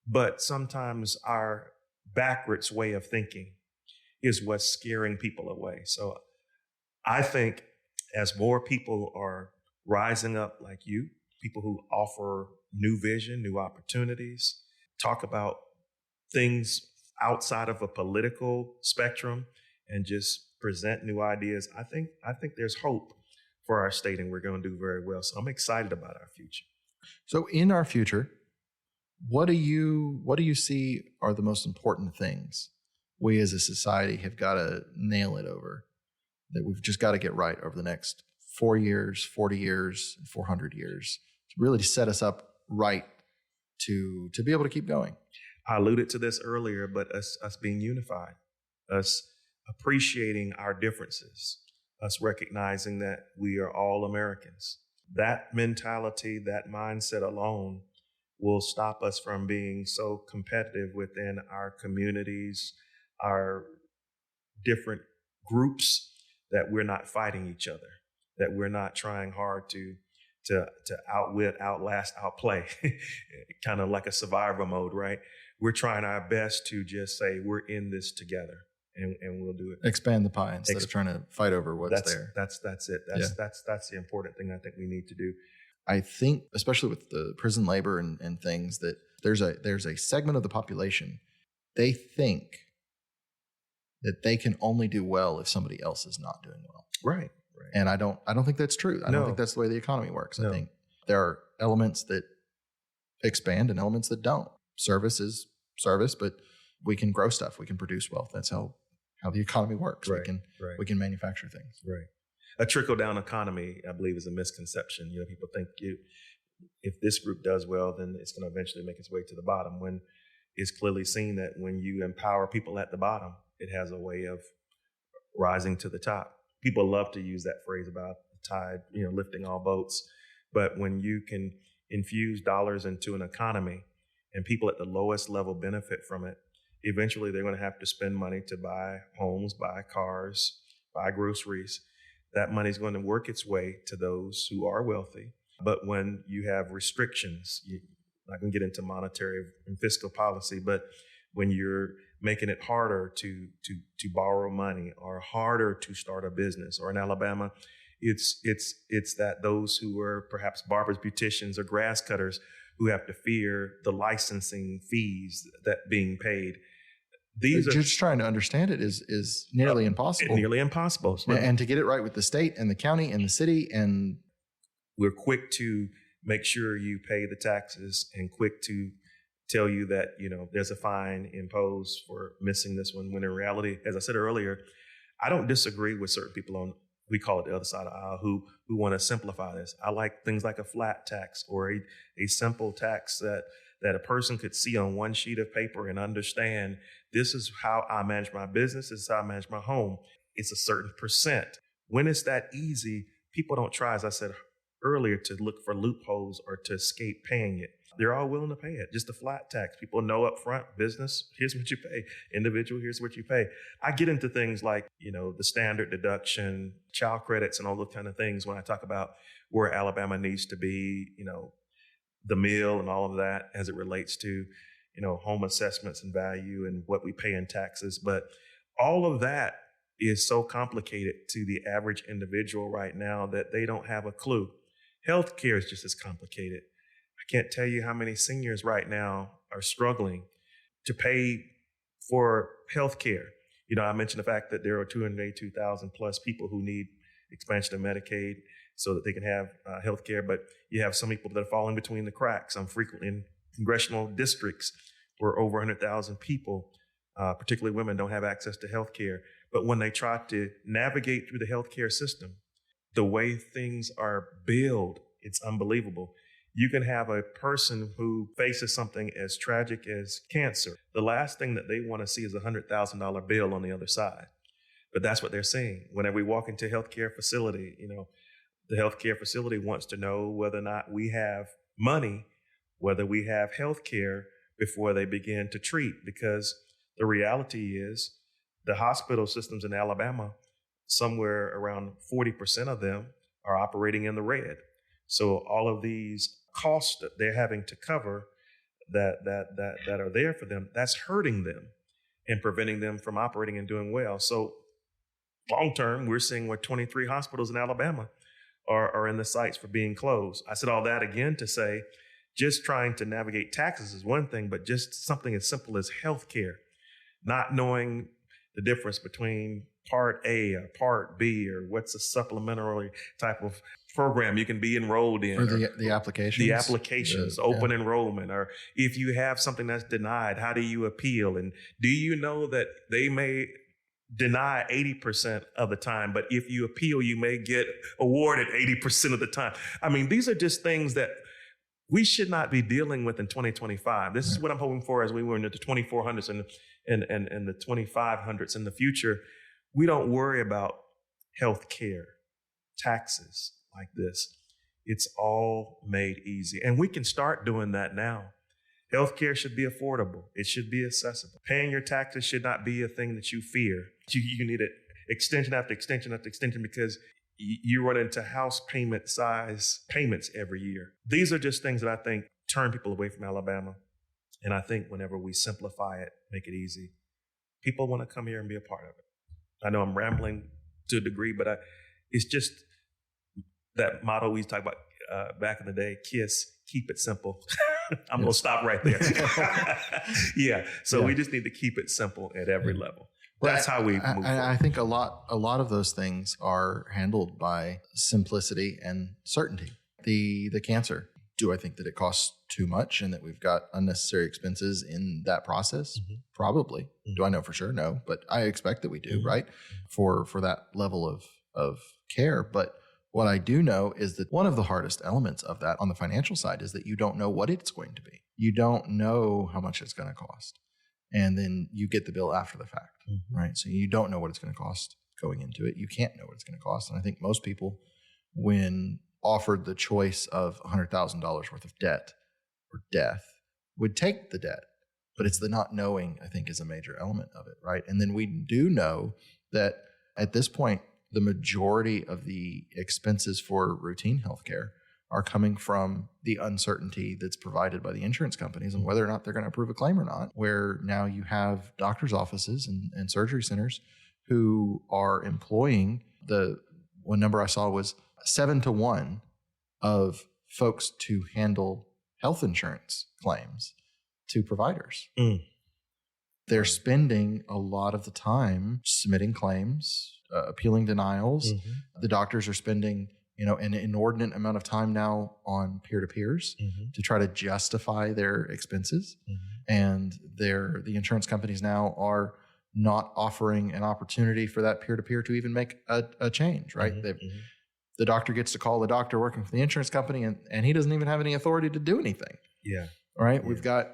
but sometimes our backwards way of thinking is what's scaring people away. So I think as more people are rising up like you, people who offer new vision, new opportunities, talk about things outside of a political spectrum and just present new ideas, I think there's hope for our state, and we're going to do very well. So I'm excited about our future. So in our future, what do you see are the most important things we as a society have got to nail it over, that we've just got to get right over the next 4 years, 40 years, and 400 years, to really set us up right to be able to keep going? I alluded to this earlier, but us being unified, us appreciating our differences, us recognizing that we are all Americans. That mentality, that mindset alone will stop us from being so competitive within our communities, our different groups, that we're not fighting each other, that we're not trying hard to outwit, outlast, outplay, kind of like a survivor mode, right? We're trying our best to just say we're in this together, and we'll do it. Expand the pie instead of trying to fight over what's there. That's it. That's the important thing I think we need to do. I think, especially with the prison labor and things, that there's a segment of the population, they think that they can only do well if somebody else is not doing well. Right. And I don't think that's true. I don't think that's the way the economy works. No. I think there are elements that expand and elements that don't. Service is service, but we can grow stuff. We can produce wealth. That's how the economy works. Right. We can manufacture things. Right. A trickle-down economy, I believe, is a misconception. People think if this group does well, then it's going to eventually make its way to the bottom, when it's clearly seen that when you empower people at the bottom, it has a way of rising to the top. People love to use that phrase about the tide, lifting all boats. But when you can infuse dollars into an economy and people at the lowest level benefit from it, eventually they're going to have to spend money to buy homes, buy cars, buy groceries. That money is going to work its way to those who are wealthy. But when you have restrictions, I can get into monetary and fiscal policy, but when you're making it harder to borrow money, or harder to start a business, or in Alabama, it's that those who are perhaps barbers, beauticians, or grass cutters who have to fear the licensing fees that being paid. These just trying to understand it is nearly impossible. Nearly impossible. And to get it right with the state and the county and the city, and we're quick to make sure you pay the taxes, and quick to tell you that there's a fine imposed for missing this one. When in reality, as I said earlier, I don't disagree with certain people on, we call it the other side of the aisle, who want to simplify this. I like things like a flat tax, or a simple tax that a person could see on one sheet of paper and understand, this is how I manage my business, this is how I manage my home. It's a certain percent. When it's that easy, people don't try, as I said earlier, to look for loopholes or to escape paying it. They're all willing to pay it. Just a flat tax. People know up front, business, here's what you pay. Individual, here's what you pay. I get into things like, the standard deduction, child credits, and all those kind of things when I talk about where Alabama needs to be, the meal and all of that as it relates to, home assessments and value and what we pay in taxes. But all of that is so complicated to the average individual right now that they don't have a clue. Healthcare is just as complicated. I can't tell you how many seniors right now are struggling to pay for healthcare. I mentioned the fact that there are 282,000 plus people who need expansion of Medicaid so that they can have healthcare, but you have some people that are falling between the cracks. I'm frequently in congressional districts where over 100,000 people, particularly women, don't have access to healthcare. But when they try to navigate through the healthcare system, the way things are billed, it's unbelievable. You can have a person who faces something as tragic as cancer. The last thing that they want to see is a $100,000 bill on the other side. But that's what they're seeing. Whenever we walk into a healthcare facility, the healthcare facility wants to know whether or not we have money, whether we have healthcare before they begin to treat. Because the reality is the hospital systems in Alabama, somewhere around 40% of them are operating in the red. So all of these costs that they're having to cover that are there for them, that's hurting them and preventing them from operating and doing well. So long term, we're seeing where 23 hospitals in Alabama are in the sights for being closed. I said all that again to say, just trying to navigate taxes is one thing, but just something as simple as healthcare, not knowing the difference between Part A or Part B, or what's a supplementary type of program you can be enrolled in. Or the applications. The applications, open enrollment, or if you have something that's denied, how do you appeal? And do you know that they may deny 80% of the time, but if you appeal, you may get awarded 80% of the time. I mean, these are just things that we should not be dealing with in 2025. This is what I'm hoping for as we were in the 2400s and the 2500s in the future. We don't worry about health care, taxes like this. It's all made easy. And we can start doing that now. Healthcare should be affordable. It should be accessible. Paying your taxes should not be a thing that you fear. You need it extension after extension after extension because you run into house payment size payments every year. These are just things that I think turn people away from Alabama. And I think whenever we simplify it, make it easy, people want to come here and be a part of it. I know I'm rambling to a degree, but it's just that motto we talk about back in the day, KISS, keep it simple. I'm going to stop right there. We just need to keep it simple at every level. That's how we move forward. I think a lot of those things are handled by simplicity and certainty. The cancer, do I think that it costs too much and that we've got unnecessary expenses in that process? Mm-hmm. Probably. Mm-hmm. Do I know for sure? No, but I expect that we do, mm-hmm. right? For that level of care. But what I do know is that one of the hardest elements of that on the financial side is that you don't know what it's going to be. You don't know how much it's going to cost. And then you get the bill after the fact, mm-hmm. right? So you don't know what it's going to cost going into it. You can't know what it's going to cost. And I think most people, when offered the choice of $100,000 worth of debt or death, would take the debt. But it's the not knowing, I think, is a major element of it, right? And then we do know that at this point, the majority of the expenses for routine healthcare are coming from the uncertainty that's provided by the insurance companies and whether or not they're going to approve a claim or not, where now you have doctors' offices and surgery centers who are employing one number I saw was 7-to-1 of folks to handle health insurance claims to providers. Mm. They're spending a lot of the time submitting claims, appealing denials. Mm-hmm. The doctors are spending an inordinate amount of time now on peer-to-peers mm-hmm. to try to justify their expenses. Mm-hmm. And the insurance companies now are not offering an opportunity for that peer-to-peer to even make a change, right? Mm-hmm. The doctor gets to call the doctor working for the insurance company and he doesn't even have any authority to do anything. Yeah. All right. Yeah. We've got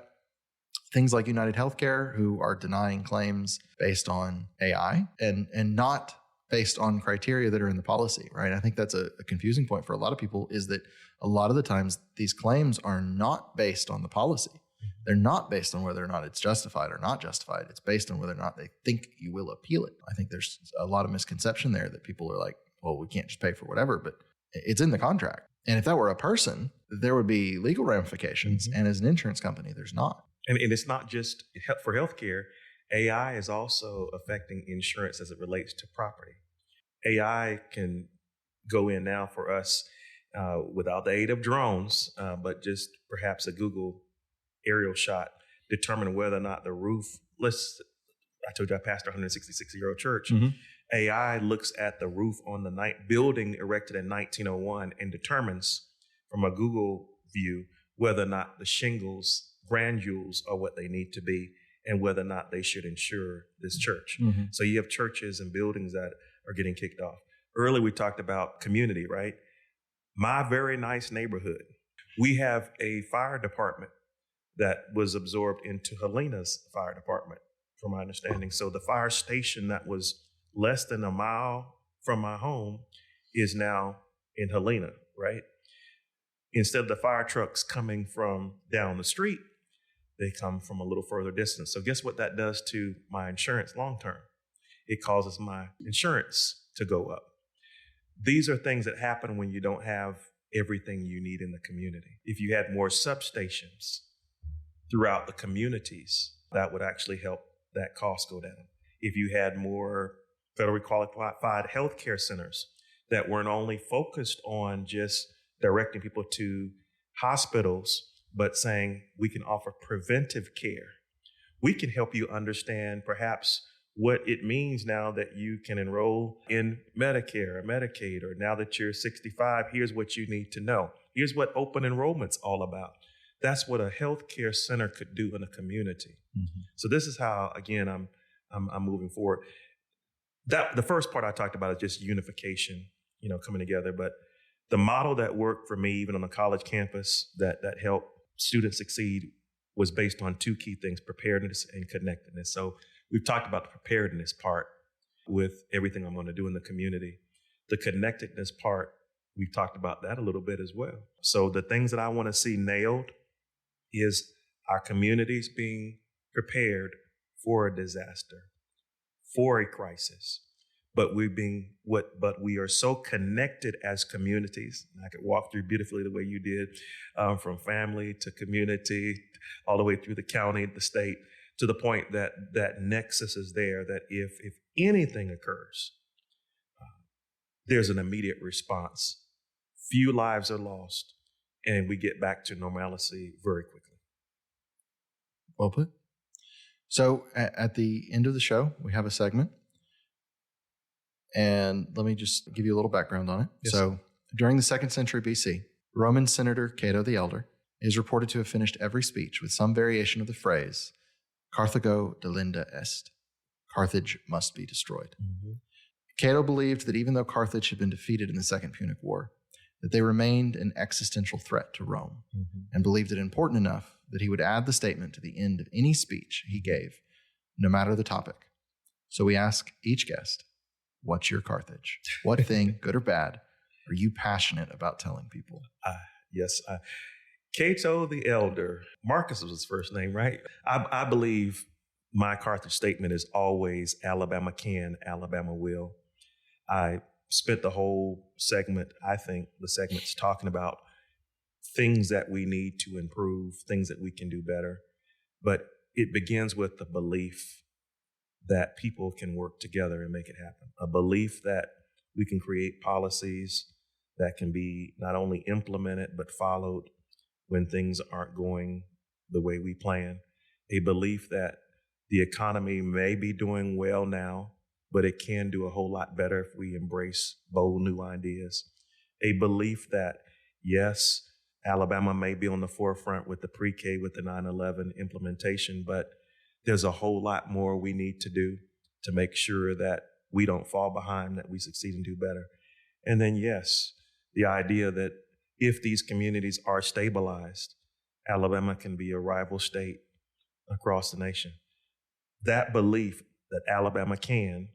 things like United Healthcare who are denying claims based on AI and not based on criteria that are in the policy, right? I think that's a confusing point for a lot of people is that a lot of the times these claims are not based on the policy. They're not based on whether or not it's justified or not justified. It's based on whether or not they think you will appeal it. I think there's a lot of misconception there that people are like, well, we can't just pay for whatever, but it's in the contract. And if that were a person, there would be legal ramifications. Mm-hmm. And as an insurance company, there's not. And it's not just for healthcare. AI is also affecting insurance as it relates to property. AI can go in now for us without the aid of drones, but just perhaps a Google aerial shot, determine whether or not the roof, I told you I pastor a 166-year-old church. Mm-hmm. AI looks at the roof on the building erected in 1901 and determines from a Google view whether or not the shingles, granules are what they need to be and whether or not they should insure this church. Mm-hmm. So you have churches and buildings that are getting kicked off. Earlier we talked about community, right? My very nice neighborhood, we have a fire department that was absorbed into Helena's fire department, from my understanding. So the fire station that was less than a mile from my home is now in Helena, right? Instead of the fire trucks coming from down the street, they come from a little further distance. So guess what that does to my insurance long-term? It causes my insurance to go up. These are things that happen when you don't have everything you need in the community. If you had more substations throughout the communities, that would actually help that cost go down. If you had more federally qualified healthcare centers that weren't only focused on just directing people to hospitals, but saying we can offer preventive care. We can help you understand perhaps what it means now that you can enroll in Medicare or Medicaid, or now that you're 65, here's what you need to know. Here's what open enrollment's all about. That's what a healthcare center could do in a community. Mm-hmm. So this is how, again, I'm moving forward. That the first part I talked about is just unification, coming together. But the model that worked for me, even on a college campus, that helped students succeed, was based on two key things: preparedness and connectedness. So we've talked about the preparedness part with everything I'm going to do in the community. The connectedness part, we've talked about that a little bit as well. So the things that I want to see nailed is our communities being prepared for a disaster, for a crisis. But we are so connected as communities. And I could walk through beautifully the way you did, from family to community, all the way through the county, the state, to the point that that nexus is there, that if anything occurs, there's an immediate response. Few lives are lost, and we get back to normalcy very quickly. Well put. So at the end of the show, we have a segment. And let me just give you a little background on it. Yes. So during the 2nd century BC, Roman Senator Cato the Elder is reported to have finished every speech with some variation of the phrase, Carthago delenda est, Carthage must be destroyed. Mm-hmm. Cato believed that even though Carthage had been defeated in the Second Punic War, that they remained an existential threat to Rome, mm-hmm. and believed it important enough that he would add the statement to the end of any speech he gave, no matter the topic. So we ask each guest, what's your Carthage? What thing, good or bad, are you passionate about telling people? Yes. Cato the Elder, Marcus was his first name, right? I believe my Carthage statement is always Alabama can, Alabama will. I spent the whole segment, I think the segment's talking about things that we need to improve, things that we can do better. But it begins with the belief that people can work together and make it happen. A belief that we can create policies that can be not only implemented, but followed when things aren't going the way we plan. A belief that the economy may be doing well now, but it can do a whole lot better if we embrace bold new ideas. A belief that, yes, Alabama may be on the forefront with the pre-K, with the 9/11 implementation, but there's a whole lot more we need to do to make sure that we don't fall behind, that we succeed and do better. And then, yes, the idea that if these communities are stabilized, Alabama can be a rival state across the nation. That belief that Alabama can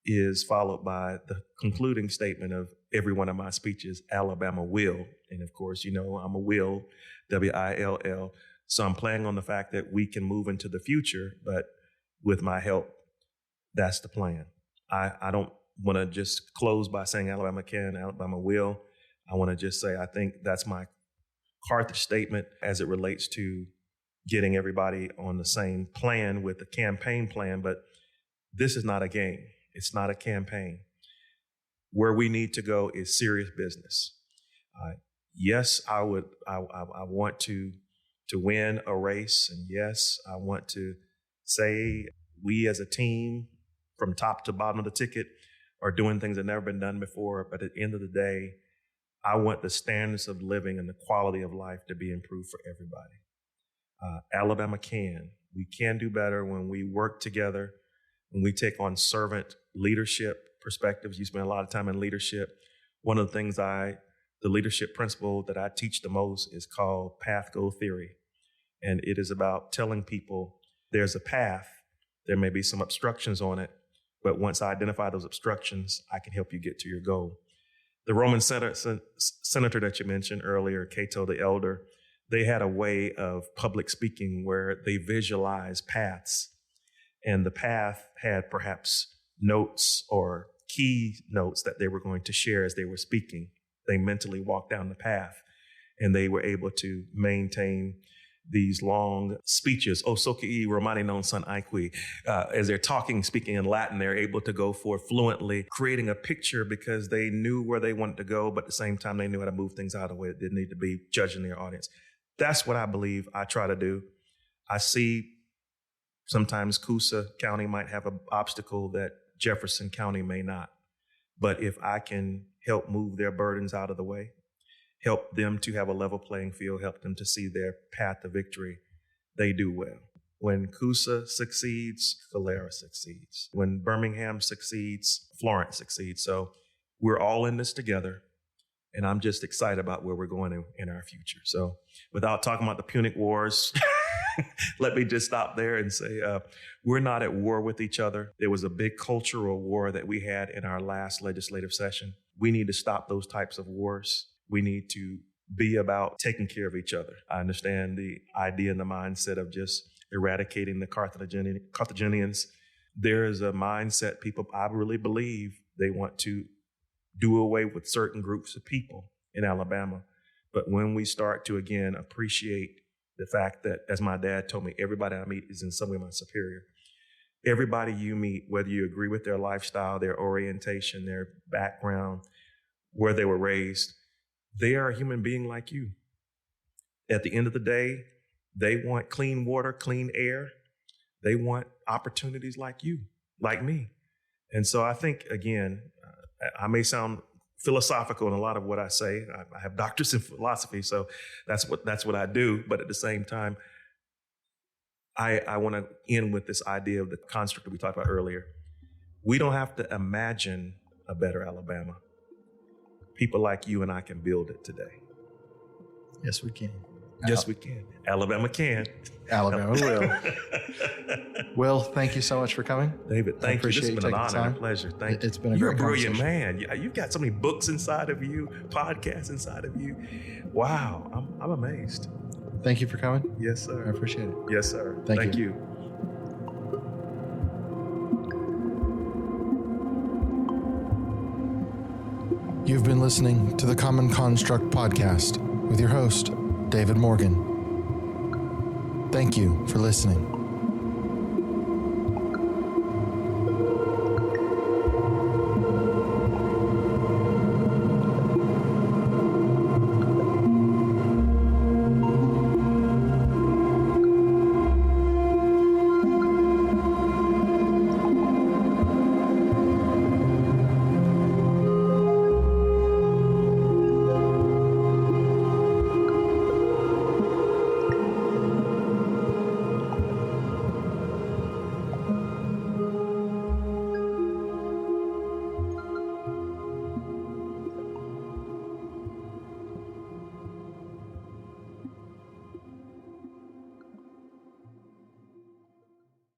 is followed by the concluding statement of every one of my speeches, Alabama will. And of course, I'm a will, W-I-L-L. So I'm playing on the fact that we can move into the future, but with my help, that's the plan. I don't want to just close by saying Alabama can, Alabama will. I want to just say I think that's my Carthage statement as it relates to getting everybody on the same plan with the campaign plan. But this is not a game. It's not a campaign. Where we need to go is serious business. Yes, I want to win a race. And yes, I want to say we as a team from top to bottom of the ticket are doing things that have never been done before. But at the end of the day, I want the standards of living and the quality of life to be improved for everybody. Alabama can. We can do better when we work together, when we take on servant leadership perspectives. You spend a lot of time in leadership. One of the things the leadership principle that I teach the most is called path goal theory. And it is about telling people there's a path. There may be some obstructions on it, but once I identify those obstructions, I can help you get to your goal. The Roman senator that you mentioned earlier, Cato the Elder, they had a way of public speaking where they visualized paths. And the path had perhaps notes or key notes that they were going to share as they were speaking. They mentally walked down the path, and they were able to maintain these long speeches. O soci romani non son aiqui. As they're speaking in Latin, they're able to go forth fluently, creating a picture because they knew where they wanted to go, but at the same time, they knew how to move things out of the way that didn't need to be judging their audience. That's what I believe I try to do. I see Sometimes Coosa County might have an obstacle that Jefferson County may not. But if I can help move their burdens out of the way, help them to have a level playing field, help them to see their path to victory, they do well. When Coosa succeeds, Calera succeeds. When Birmingham succeeds, Florence succeeds. So we're all in this together. And I'm just excited about where we're going in our future. So without talking about the Punic Wars, let me just stop there and say we're not at war with each other. There was a big cultural war that we had in our last legislative session. We need to stop those types of wars. We need to be about taking care of each other. I understand the idea and the mindset of just eradicating the Carthaginians. There is a mindset people, I really believe, they want to do away with certain groups of people in Alabama. But when we start to, again, appreciate the fact that, as my dad told me, everybody I meet is in some way my superior. Everybody you meet, whether you agree with their lifestyle, their orientation, their background, where they were raised, they are a human being like you. At the end of the day, they want clean water, clean air. They want opportunities like you, like me. And so I think, again, I may sound philosophical in a lot of what I say. I have doctorates in philosophy, so that's what I do. But at the same time, I want to end with this idea of the construct that we talked about earlier. We don't have to imagine a better Alabama. People like you and I can build it today. Yes, we can. Yes, we can. Alabama can. Alabama will. Will, thank you so much for coming. David, thank you. This has been an honor and a pleasure. Thank you. It's been a You're great a brilliant conversation. man. You've got so many books inside of you, podcasts inside of you. Wow, I'm amazed. Thank you for coming. Yes, sir. I appreciate it. Yes, sir. Thank you. You've been listening to the Common Construct Podcast with your host, David Morgan. Thank you for listening.